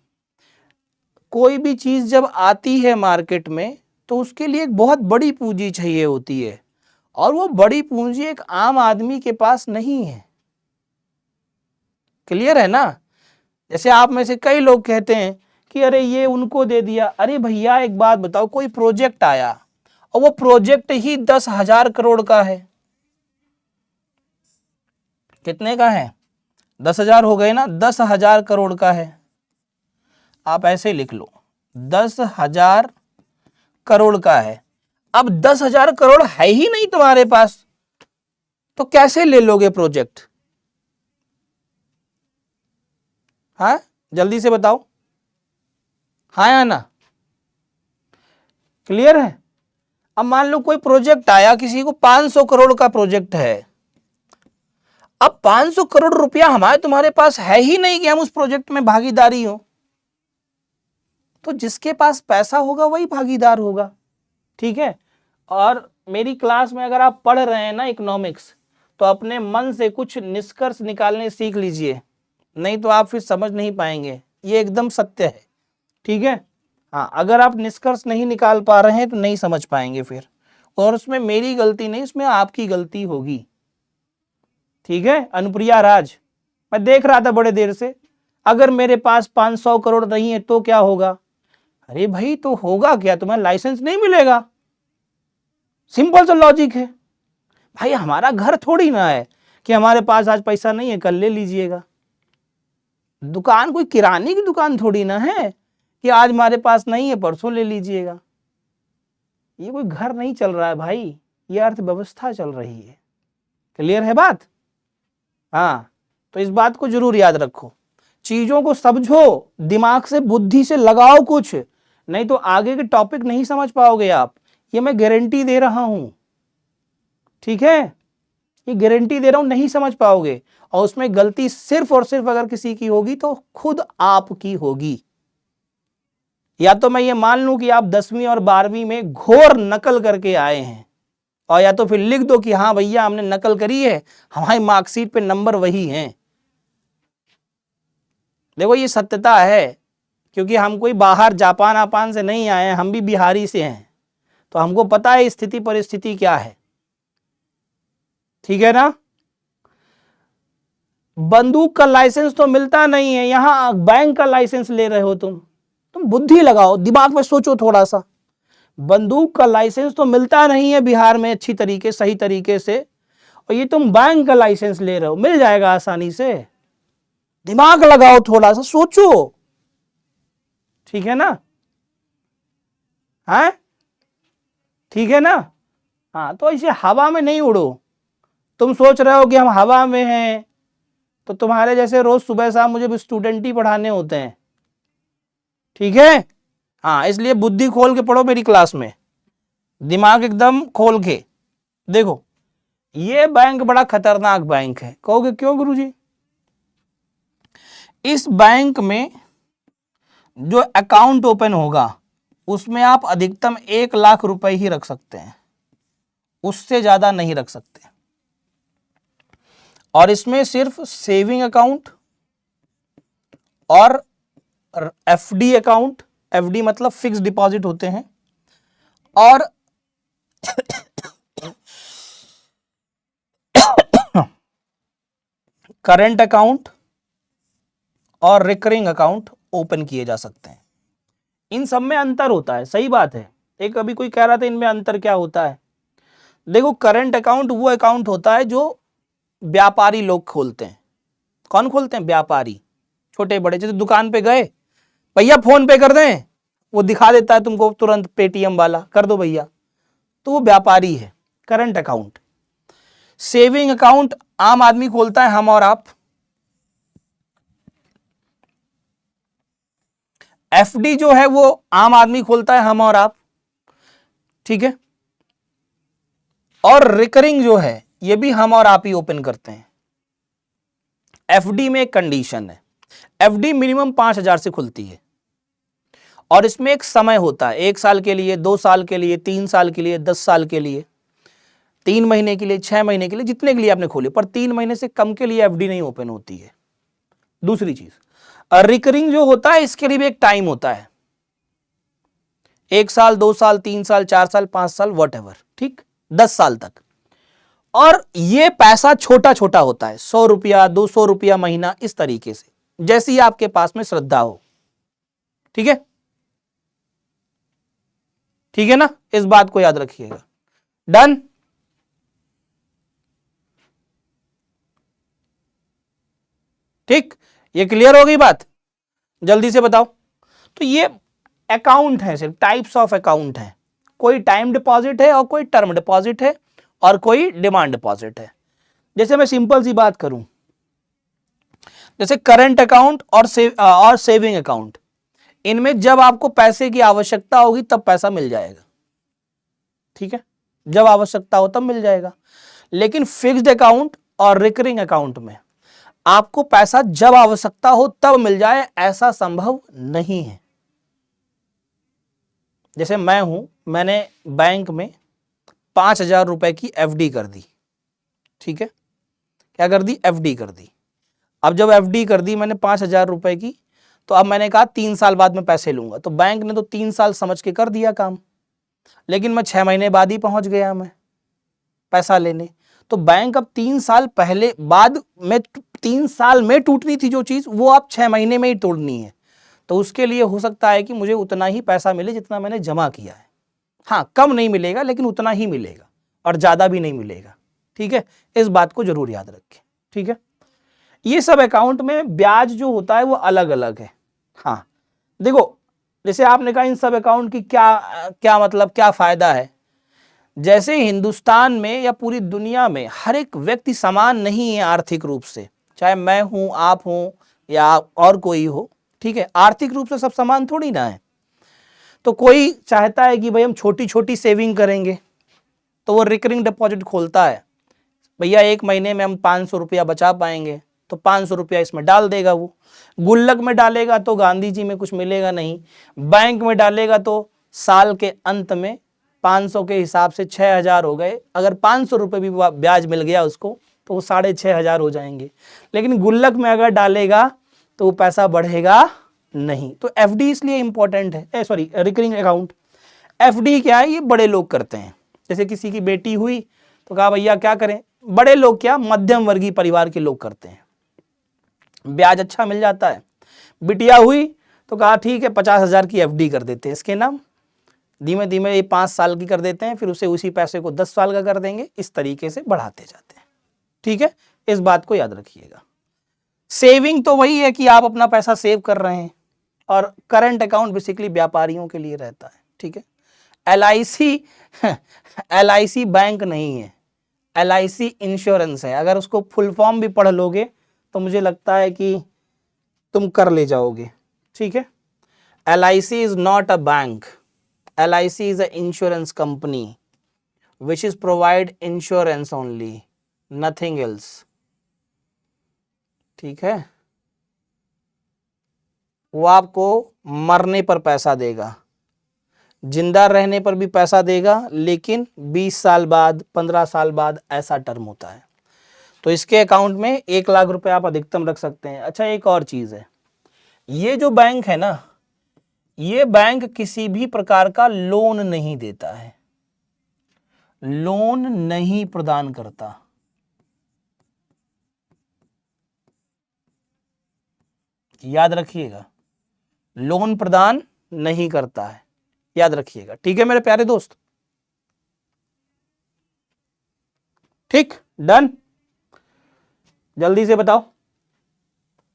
कोई भी चीज जब आती है मार्केट में तो उसके लिए एक बहुत बड़ी पूंजी चाहिए होती है, और वो बड़ी पूंजी एक आम आदमी के पास नहीं है। क्लियर है ना? जैसे आप में से कई लोग कहते हैं कि अरे ये उनको दे दिया। अरे भैया एक बात बताओ, कोई प्रोजेक्ट आया और वो प्रोजेक्ट ही 10,000 करोड़ का है। कितने का है? 10,000 हो गए ना, 10,000 करोड़ का है। आप ऐसे लिख लो, 10,000 करोड़ का है। अब 10,000 करोड़ है ही नहीं तुम्हारे पास, तो कैसे ले लोगे प्रोजेक्ट? हाँ, जल्दी से बताओ, हाँ या ना? क्लियर है? अब मान लो कोई प्रोजेक्ट आया, किसी को 500 करोड़ का प्रोजेक्ट है। अब 500 करोड़ रुपया हमारे तुम्हारे पास है ही नहीं कि हम उस प्रोजेक्ट में भागीदारी हो। तो जिसके पास पैसा होगा वही भागीदार होगा। ठीक है, और मेरी क्लास में अगर आप पढ़ रहे हैं ना इकोनॉमिक्स, तो अपने मन से कुछ निष्कर्ष निकालने सीख लीजिए, नहीं तो आप फिर समझ नहीं पाएंगे। ये एकदम सत्य है। ठीक है, हाँ, अगर आप निष्कर्ष नहीं निकाल पा रहे हैं तो नहीं समझ पाएंगे फिर, और उसमें मेरी गलती नहीं, उसमें आपकी गलती होगी। ठीक है, अनुप्रिया राज, मैं देख रहा था बड़े देर से, अगर मेरे पास 500 करोड़ नहीं है तो क्या होगा? अरे भाई, तो होगा क्या? तुम्हें लाइसेंस नहीं मिलेगा। सिंपल सा लॉजिक है भाई। हमारा घर थोड़ी ना है कि हमारे पास आज पैसा नहीं है कल ले लीजिएगा। दुकान कोई किराने की दुकान थोड़ी ना है कि आज हमारे पास नहीं है परसों ले लीजिएगा। ये कोई घर नहीं चल रहा है भाई, ये अर्थव्यवस्था चल रही है। क्लियर है बात? हाँ, तो इस बात को जरूर याद रखो, चीजों को समझो, दिमाग से बुद्धि से लगाओ कुछ, नहीं तो आगे के टॉपिक नहीं समझ पाओगे आप। ये मैं गारंटी दे रहा हूं। ठीक है, ये गारंटी दे रहा हूं, नहीं समझ पाओगे। और उसमें गलती सिर्फ और सिर्फ अगर किसी की होगी तो खुद आपकी होगी। या तो मैं ये मान लूं कि आप 10वीं और 12वीं में घोर नकल करके आए हैं, और या तो फिर लिख दो कि हाँ भैया हमने नकल करी है, हमारी मार्कशीट पे नंबर वही हैं। देखो ये सत्यता है, क्योंकि हम कोई बाहर जापान आपान से नहीं आए हैं, हम भी बिहारी से हैं, तो हमको पता है स्थिति परिस्थिति क्या है। ठीक है ना? बंदूक का लाइसेंस तो मिलता नहीं है, यहां बैंक का लाइसेंस ले रहे हो तुम बुद्धि लगाओ, दिमाग में सोचो थोड़ा सा। बंदूक का लाइसेंस तो मिलता नहीं है बिहार में अच्छी तरीके सही तरीके से, और ये तुम बैंक का लाइसेंस ले रहे हो, मिल जाएगा आसानी से। दिमाग लगाओ, थोड़ा सा सोचो। ठीक है ना? हाँ, ठीक है ना? हाँ, तो इसे हवा में नहीं उड़ो। तुम सोच रहे हो कि हम हवा में हैं, तो तुम्हारे जैसे रोज सुबह शाम मुझे भी स्टूडेंट ही पढ़ाने होते हैं। ठीक है, हाँ, इसलिए बुद्धि खोल के पढ़ो मेरी क्लास में, दिमाग एकदम खोल के। देखो ये बैंक बड़ा खतरनाक बैंक है। कहोगे क्यों गुरुजी? इस बैंक में जो अकाउंट ओपन होगा उसमें आप अधिकतम 1 लाख रुपए ही रख सकते हैं, उससे ज्यादा नहीं रख सकते। और इसमें सिर्फ सेविंग अकाउंट और एफडी अकाउंट, एफडी मतलब फिक्स डिपॉजिट होते हैं, और करंट अकाउंट और रिकरिंग अकाउंट ओपन किए जा सकते हैं। इन सब में अंतर होता है, सही बात है। एक अभी कोई कह रहा था इनमें अंतर क्या होता है, देखो करंट अकाउंट वो अकाउंट होता है जो व्यापारी लोग खोलते हैं। कौन खोलते हैं? व्यापारी, छोटे बड़े। जैसे दुकान पे गए, भैया फोन पे कर दें, वो दिखा देता है तुमको तुरंत, पेटीएम वाला, कर दो भैया, तो वो व्यापारी है। Current account. सेविंग अकाउंट आम आदमी खोलता है, हम और आप। एफडी जो है वो आम आदमी खोलता है, हम और आप, ठीक है। और रिकरिंग जो है ये भी हम और आप ही ओपन करते हैं। एफडी में एक कंडीशन है, एफडी मिनिमम 5,000 से खुलती है और इसमें एक समय होता है, 1 साल के लिए, 2 साल के लिए, 3 साल के लिए, 10 साल के लिए, 3 महीने के लिए, 6 महीने के लिए, जितने के लिए आपने खोले, पर 3 महीने से कम के लिए एफडी नहीं ओपन होती है। दूसरी चीज, रिकरिंग जो होता है इसके लिए भी एक टाइम होता है, 1 साल, 2 साल, 3 साल, 4 साल, 5 साल, वट एवर, ठीक, 10 साल तक। और ये पैसा छोटा छोटा होता है, 100 रुपया, 200 रुपया महीना, इस तरीके से, जैसी आपके पास में श्रद्धा हो, ठीक है। ठीक है ना, इस बात को याद रखिएगा। डन। ठीक, ये क्लियर हो गई बात? जल्दी से बताओ। तो ये अकाउंट है, सिर्फ टाइप्स ऑफ अकाउंट है। कोई टाइम डिपॉजिट है और कोई टर्म डिपॉजिट है और कोई डिमांड डिपॉजिट है। जैसे मैं सिंपल सी बात करूं, जैसे करंट अकाउंट और सेविंग अकाउंट, इनमें जब आपको पैसे की आवश्यकता होगी तब पैसा मिल जाएगा, ठीक है, जब आवश्यकता हो तब मिल जाएगा। लेकिन फिक्स्ड अकाउंट और रिकरिंग अकाउंट में आपको पैसा जब आवश्यकता हो तब मिल जाए, ऐसा संभव नहीं है। जैसे मैं हूं, मैंने बैंक में 5,000 रुपए की एफडी कर दी, ठीक है, क्या कर दी? एफडी कर दी। अब जब एफडी कर दी मैंने 5,000 रुपए की, तो अब मैंने कहा 3 साल बाद में पैसे लूंगा, तो बैंक ने तो 3 साल समझ के कर दिया काम, लेकिन मैं 6 महीने बाद ही पहुंच गया मैं पैसा लेने। तो बैंक अब 3 साल पहले बाद में, 3 साल में टूटनी थी जो चीज, वो अब 6 महीने में ही तोड़नी है। तो उसके लिए हो सकता है कि मुझे उतना ही पैसा मिले जितना मैंने जमा किया है। हाँ, कम नहीं मिलेगा लेकिन उतना ही मिलेगा, और ज्यादा भी नहीं मिलेगा, ठीक है। इस बात को जरूर याद रखें, ठीक है। ये सब अकाउंट में ब्याज जो होता है वो अलग अलग है। हाँ, देखो, जैसे आपने कहा इन सब अकाउंट की क्या क्या मतलब, क्या फायदा है। जैसे हिंदुस्तान में या पूरी दुनिया में हर एक व्यक्ति समान नहीं है आर्थिक रूप से, चाहे मैं हूं, आप हूं या और कोई हो, ठीक है, आर्थिक रूप से सब समान थोड़ी ना है। तो कोई चाहता है कि भाई हम छोटी छोटी सेविंग करेंगे, तो वो रिकरिंग डिपॉजिट खोलता है, भैया 1 महीने में हम 500 रुपया बचा पाएंगे, तो 500 रुपया इसमें डाल देगा। वो गुल्लक में डालेगा तो गांधी जी में कुछ मिलेगा नहीं, बैंक में डालेगा तो साल के अंत में 500 के हिसाब से 6,000 हो गए। अगर 500 रुपये भी ब्याज मिल गया उसको तो वो 6,500 हो जाएंगे। लेकिन गुल्लक में अगर डालेगा तो वो पैसा बढ़ेगा नहीं। तो एफडी इसलिए इंपॉर्टेंट है, सॉरी, रिकरिंग अकाउंट। एफडी क्या है? ये बड़े लोग करते हैं। जैसे किसी की बेटी हुई तो कहा भैया क्या करें, बड़े लोग क्या, मध्यम वर्गीय परिवार के लोग करते हैं, ब्याज अच्छा मिल जाता है। बिटिया हुई तो कहा ठीक है 50,000 की एफडी कर देते हैं इसके नाम, धीमे धीमे ये 5 साल की कर देते हैं, फिर उसे उसी पैसे को 10 साल का कर देंगे, इस तरीके से बढ़ाते जाते हैं, ठीक है। इस बात को याद रखिएगा। सेविंग तो वही है कि आप अपना पैसा सेव कर रहे हैं, और करंट अकाउंट बेसिकली व्यापारियों के लिए रहता है, ठीक है। एलआईसी बैंक नहीं है, एलआईसी इंश्योरेंस है। अगर उसको फुल फॉर्म भी पढ़ लोगे तो मुझे लगता है कि तुम कर ले जाओगे, ठीक है। LIC is not a bank, LIC is a insurance company which is provide insurance only, nothing else, ठीक है। वो आपको मरने पर पैसा देगा, जिंदा रहने पर भी पैसा देगा, लेकिन 20 साल बाद, 15 साल बाद ऐसा टर्म होता है। तो इसके अकाउंट में 1 लाख रुपए आप अधिकतम रख सकते हैं। अच्छा, एक और चीज है, ये जो बैंक है ना, ये बैंक किसी भी प्रकार का लोन नहीं देता है, लोन नहीं प्रदान करता। याद रखिएगा, लोन प्रदान नहीं करता है, याद रखिएगा, ठीक है मेरे प्यारे दोस्त। ठीक, डन, जल्दी से बताओ,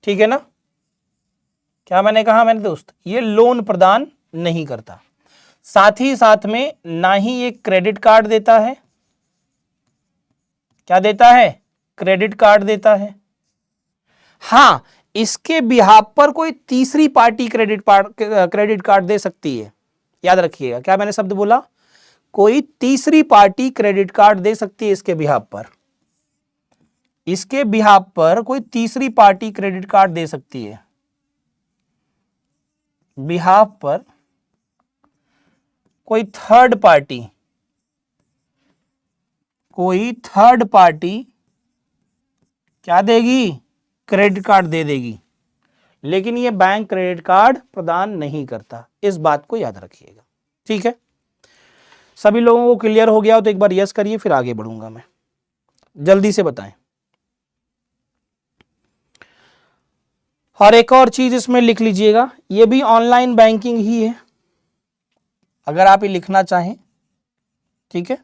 ठीक है ना। क्या मैंने कहा मेरे दोस्त, ये लोन प्रदान नहीं करता, साथ ही साथ में ना ही ये क्रेडिट कार्ड देता है, क्या देता है, क्रेडिट कार्ड देता है। हां, इसके बिहाफ पर कोई तीसरी पार्टी क्रेडिट कार्ड दे सकती है, याद रखिएगा, क्या मैंने शब्द बोला, कोई तीसरी पार्टी क्रेडिट कार्ड दे सकती है इसके बिहाफ पर, इसके बिहाफ पर कोई तीसरी पार्टी क्रेडिट कार्ड दे सकती है, बिहाफ पर कोई थर्ड पार्टी क्या देगी, क्रेडिट कार्ड दे देगी, लेकिन ये बैंक क्रेडिट कार्ड प्रदान नहीं करता, इस बात को याद रखिएगा, ठीक है। सभी लोगों को क्लियर हो गया हो तो एक बार यस करिए, फिर आगे बढ़ूंगा मैं, जल्दी से बताएं। और एक और चीज इसमें लिख लीजिएगा, ये भी ऑनलाइन बैंकिंग ही है, अगर आप ये लिखना चाहें, ठीक है,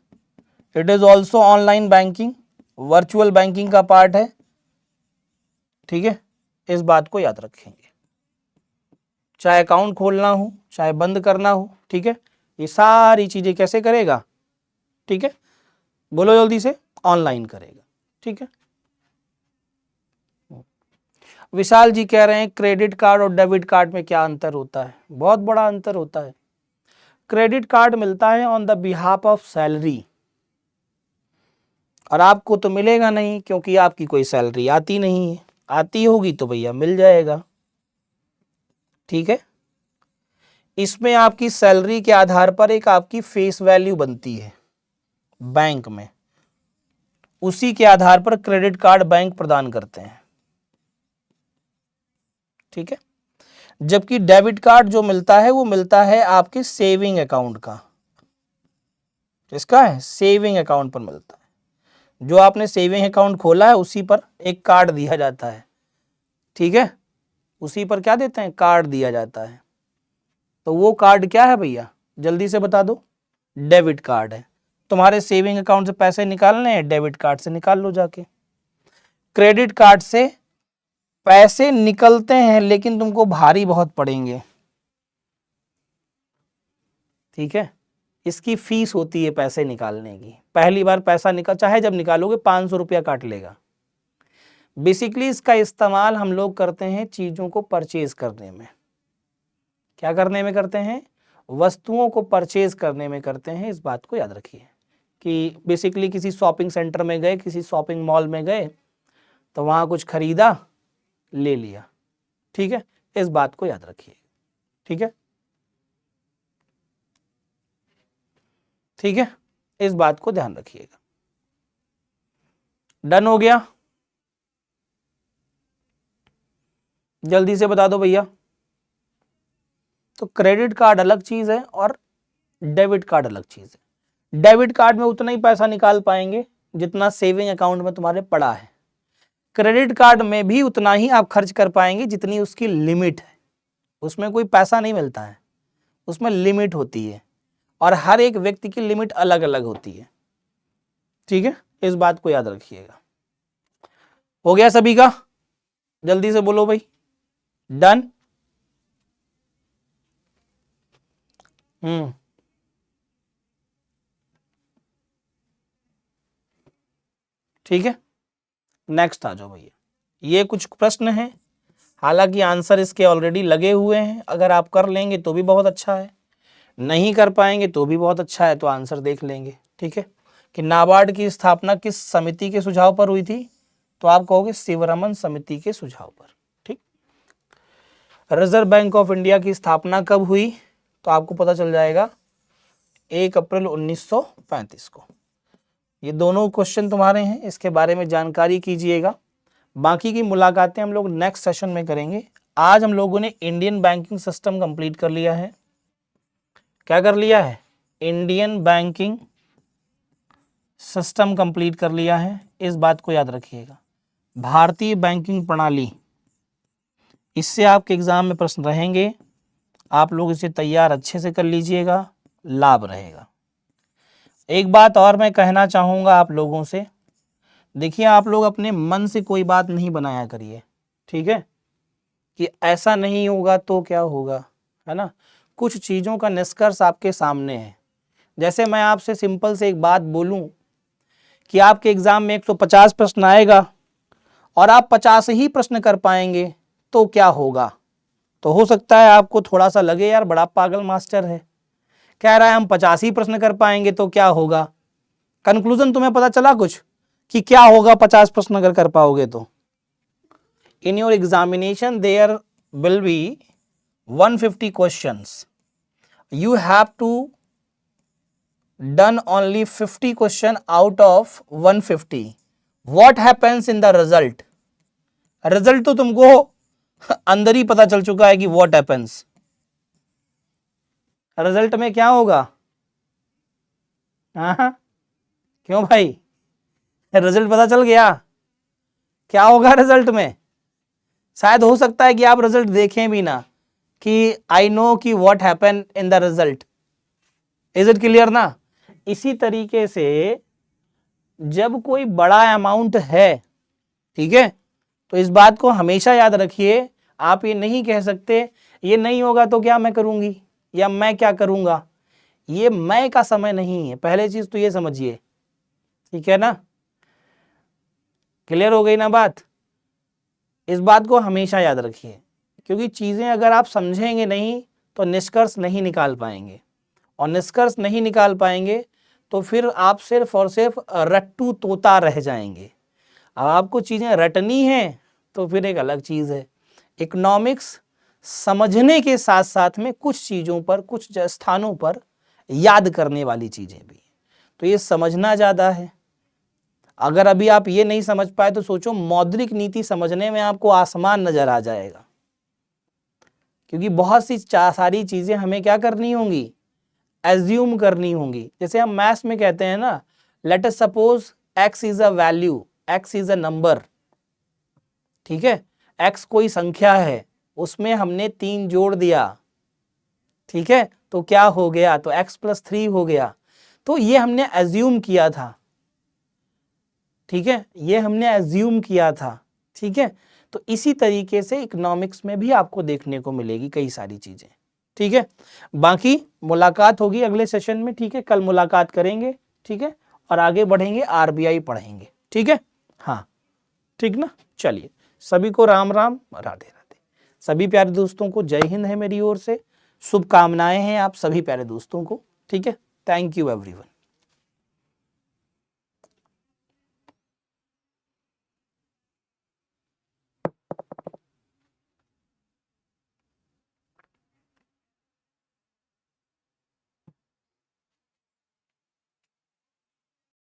it is also online banking, virtual banking का पार्ट है, ठीक है, इस बात को याद रखेंगे, चाहे अकाउंट खोलना हो चाहे बंद करना हो, ठीक है, ये सारी चीजें कैसे करेगा, ठीक है, बोलो जल्दी से, ऑनलाइन करेगा, ठीक है। विशाल जी कह रहे हैं क्रेडिट कार्ड और डेबिट कार्ड में क्या अंतर होता है, बहुत बड़ा अंतर होता है। क्रेडिट कार्ड मिलता है on the behalf of salary, और आपको तो मिलेगा नहीं क्योंकि आपकी कोई सैलरी आती नहीं है, आती होगी तो भैया मिल जाएगा, ठीक है। इसमें आपकी सैलरी के आधार पर एक आपकी फेस वैल्यू बनती है बैंक में, उसी के आधार पर क्रेडिट कार्ड बैंक प्रदान करते हैं, ठीक है। जबकि डेबिट कार्ड जो मिलता है वो मिलता है आपके सेविंग अकाउंट का, इसका है सेविंग अकाउंट पर मिलता है, जो आपने सेविंग अकाउंट खोला है उसी पर एक कार्ड दिया जाता है, ठीक है, उसी पर क्या देते हैं, कार्ड दिया जाता है। तो वो कार्ड क्या है भैया, जल्दी से बता दो, डेबिट कार्ड है। तुम्हारे सेविंग अकाउंट से पैसे निकालने हैं, डेबिट कार्ड से निकाल लो जाके। क्रेडिट कार्ड से पैसे निकलते हैं लेकिन तुमको भारी बहुत पड़ेंगे, ठीक है, इसकी फीस होती है पैसे निकालने की, पहली बार पैसा निकाल, चाहे जब निकालोगे 500 रुपया काट लेगा। बेसिकली इसका इस्तेमाल हम लोग करते हैं चीजों को परचेज करने में, क्या करने में करते हैं, वस्तुओं को परचेज करने में करते हैं, इस बात को याद रखिए कि बेसिकली किसी शॉपिंग सेंटर में गए, किसी शॉपिंग मॉल में गए, तो वहां कुछ खरीदा, ले लिया, ठीक है, इस बात को याद रखिए, ठीक है, ठीक है, इस बात को ध्यान रखिएगा। डन हो गया, जल्दी से बता दो भैया। तो क्रेडिट कार्ड अलग चीज है और डेबिट कार्ड अलग चीज है। डेबिट कार्ड में उतना ही पैसा निकाल पाएंगे जितना सेविंग अकाउंट में तुम्हारे पड़ा है, क्रेडिट कार्ड में भी उतना ही आप खर्च कर पाएंगे जितनी उसकी लिमिट है, उसमें कोई पैसा नहीं मिलता है, उसमें लिमिट होती है, और हर एक व्यक्ति की लिमिट अलग अलग होती है, ठीक है, इस बात को याद रखिएगा। हो गया सभी का, जल्दी से बोलो भाई, डन। ठीक है, नेक्स्ट आ जाओ भैया। ये कुछ प्रश्न हैं, हालांकि आंसर इसके ऑलरेडी लगे हुए हैं, अगर आप कर लेंगे तो भी बहुत अच्छा है, नहीं कर पाएंगे तो भी बहुत अच्छा है, तो आंसर देख लेंगे, ठीक है। कि नाबार्ड की स्थापना किस समिति के सुझाव पर हुई थी, तो आप कहोगे शिवरमन समिति के सुझाव पर, ठीक। रिजर्व बैंक ऑफ इंडिया की स्थापना कब हुई, तो आपको पता चल जाएगा 1 अप्रैल 1935 को। ये दोनों क्वेश्चन तुम्हारे हैं, इसके बारे में जानकारी कीजिएगा। बाकी की मुलाकातें हम लोग नेक्स्ट सेशन में करेंगे। आज हम लोगों ने इंडियन बैंकिंग सिस्टम कंप्लीट कर लिया है। क्या कर लिया है, इंडियन बैंकिंग सिस्टम कंप्लीट कर लिया है, इस बात को याद रखिएगा। भारतीय बैंकिंग प्रणाली, इससे आपके एग्जाम में प्रश्न रहेंगे, आप लोग इसे तैयार अच्छे से कर लीजिएगा, लाभ रहेगा। एक बात और मैं कहना चाहूंगा आप लोगों से देखिए आप लोग अपने मन से कोई बात नहीं बनाया करिए, ठीक है, कि ऐसा नहीं होगा तो क्या होगा, है ना। कुछ चीज़ों का निष्कर्ष आपके सामने है। जैसे मैं आपसे सिंपल से एक बात बोलूं कि आपके एग्जाम में 150 प्रश्न आएगा और आप 50 ही प्रश्न कर पाएंगे तो क्या होगा। तो हो सकता है आपको थोड़ा सा लगे यार बड़ा पागल मास्टर है, कह रहा है हम 50 ही प्रश्न कर पाएंगे तो क्या होगा। कंक्लूजन तुम्हें पता चला कुछ कि क्या होगा 50 प्रश्न अगर कर पाओगे तो। In your examination there will be 150 questions, you have to done only 50 question out of 150. what happens in the result? Result तो तुमको अंदर ही पता चल चुका है कि what happens, रिजल्ट में क्या होगा। हाँ क्यों भाई, रिजल्ट पता चल गया क्या होगा रिजल्ट में। शायद हो सकता है कि आप रिजल्ट देखें भी ना, कि आई नो कि what happen in the result. Is it clear ना। इसी तरीके से जब कोई बड़ा अमाउंट है, ठीक है, तो इस बात को हमेशा याद रखिए। आप ये नहीं कह सकते ये नहीं होगा तो क्या मैं करूंगी या मैं क्या करूंगा, ये मैं का समय नहीं है। पहले चीज तो ये समझिए, ठीक है ना, क्लियर हो गई ना बात। इस बात को हमेशा याद रखिए, क्योंकि चीजें अगर आप समझेंगे नहीं तो निष्कर्ष नहीं निकाल पाएंगे, और निष्कर्ष नहीं निकाल पाएंगे तो फिर आप सिर्फ और सिर्फ रट्टू तोता रह जाएंगे। अब आपको चीजें रटनी है तो फिर एक अलग चीज है। इकोनॉमिक्स समझने के साथ साथ में कुछ चीजों पर, कुछ स्थानों पर याद करने वाली चीजें भी, तो ये समझना ज्यादा है। अगर अभी आप ये नहीं समझ पाए तो सोचो मौद्रिक नीति समझने में आपको आसमान नजर आ जाएगा, क्योंकि बहुत सी सारी चीजें हमें क्या करनी होंगी, एज्यूम करनी होंगी। जैसे हम मैथ्स में कहते हैं ना, let us suppose x is a value, x is a number, ठीक है, x कोई संख्या है, उसमें हमने 3 जोड़ दिया, ठीक है, तो क्या हो गया, तो x + 3 हो गया। तो ये हमने एज्यूम किया था, ठीक है, ये हमने एज्यूम किया था, ठीक है। तो इसी तरीके से इकोनॉमिक्स में भी आपको देखने को मिलेगी कई सारी चीजें, ठीक है। बाकी मुलाकात होगी अगले सेशन में, ठीक है, कल मुलाकात करेंगे, ठीक है, और आगे बढ़ेंगे, आरबीआई पढ़ेंगे, ठीक है। हाँ ठीक ना, चलिए सभी को राम राम, राधे राधे। सभी प्यारे दोस्तों को जय हिंद है मेरी ओर से, शुभकामनाएं हैं आप सभी प्यारे दोस्तों को, ठीक है। Thank you everyone.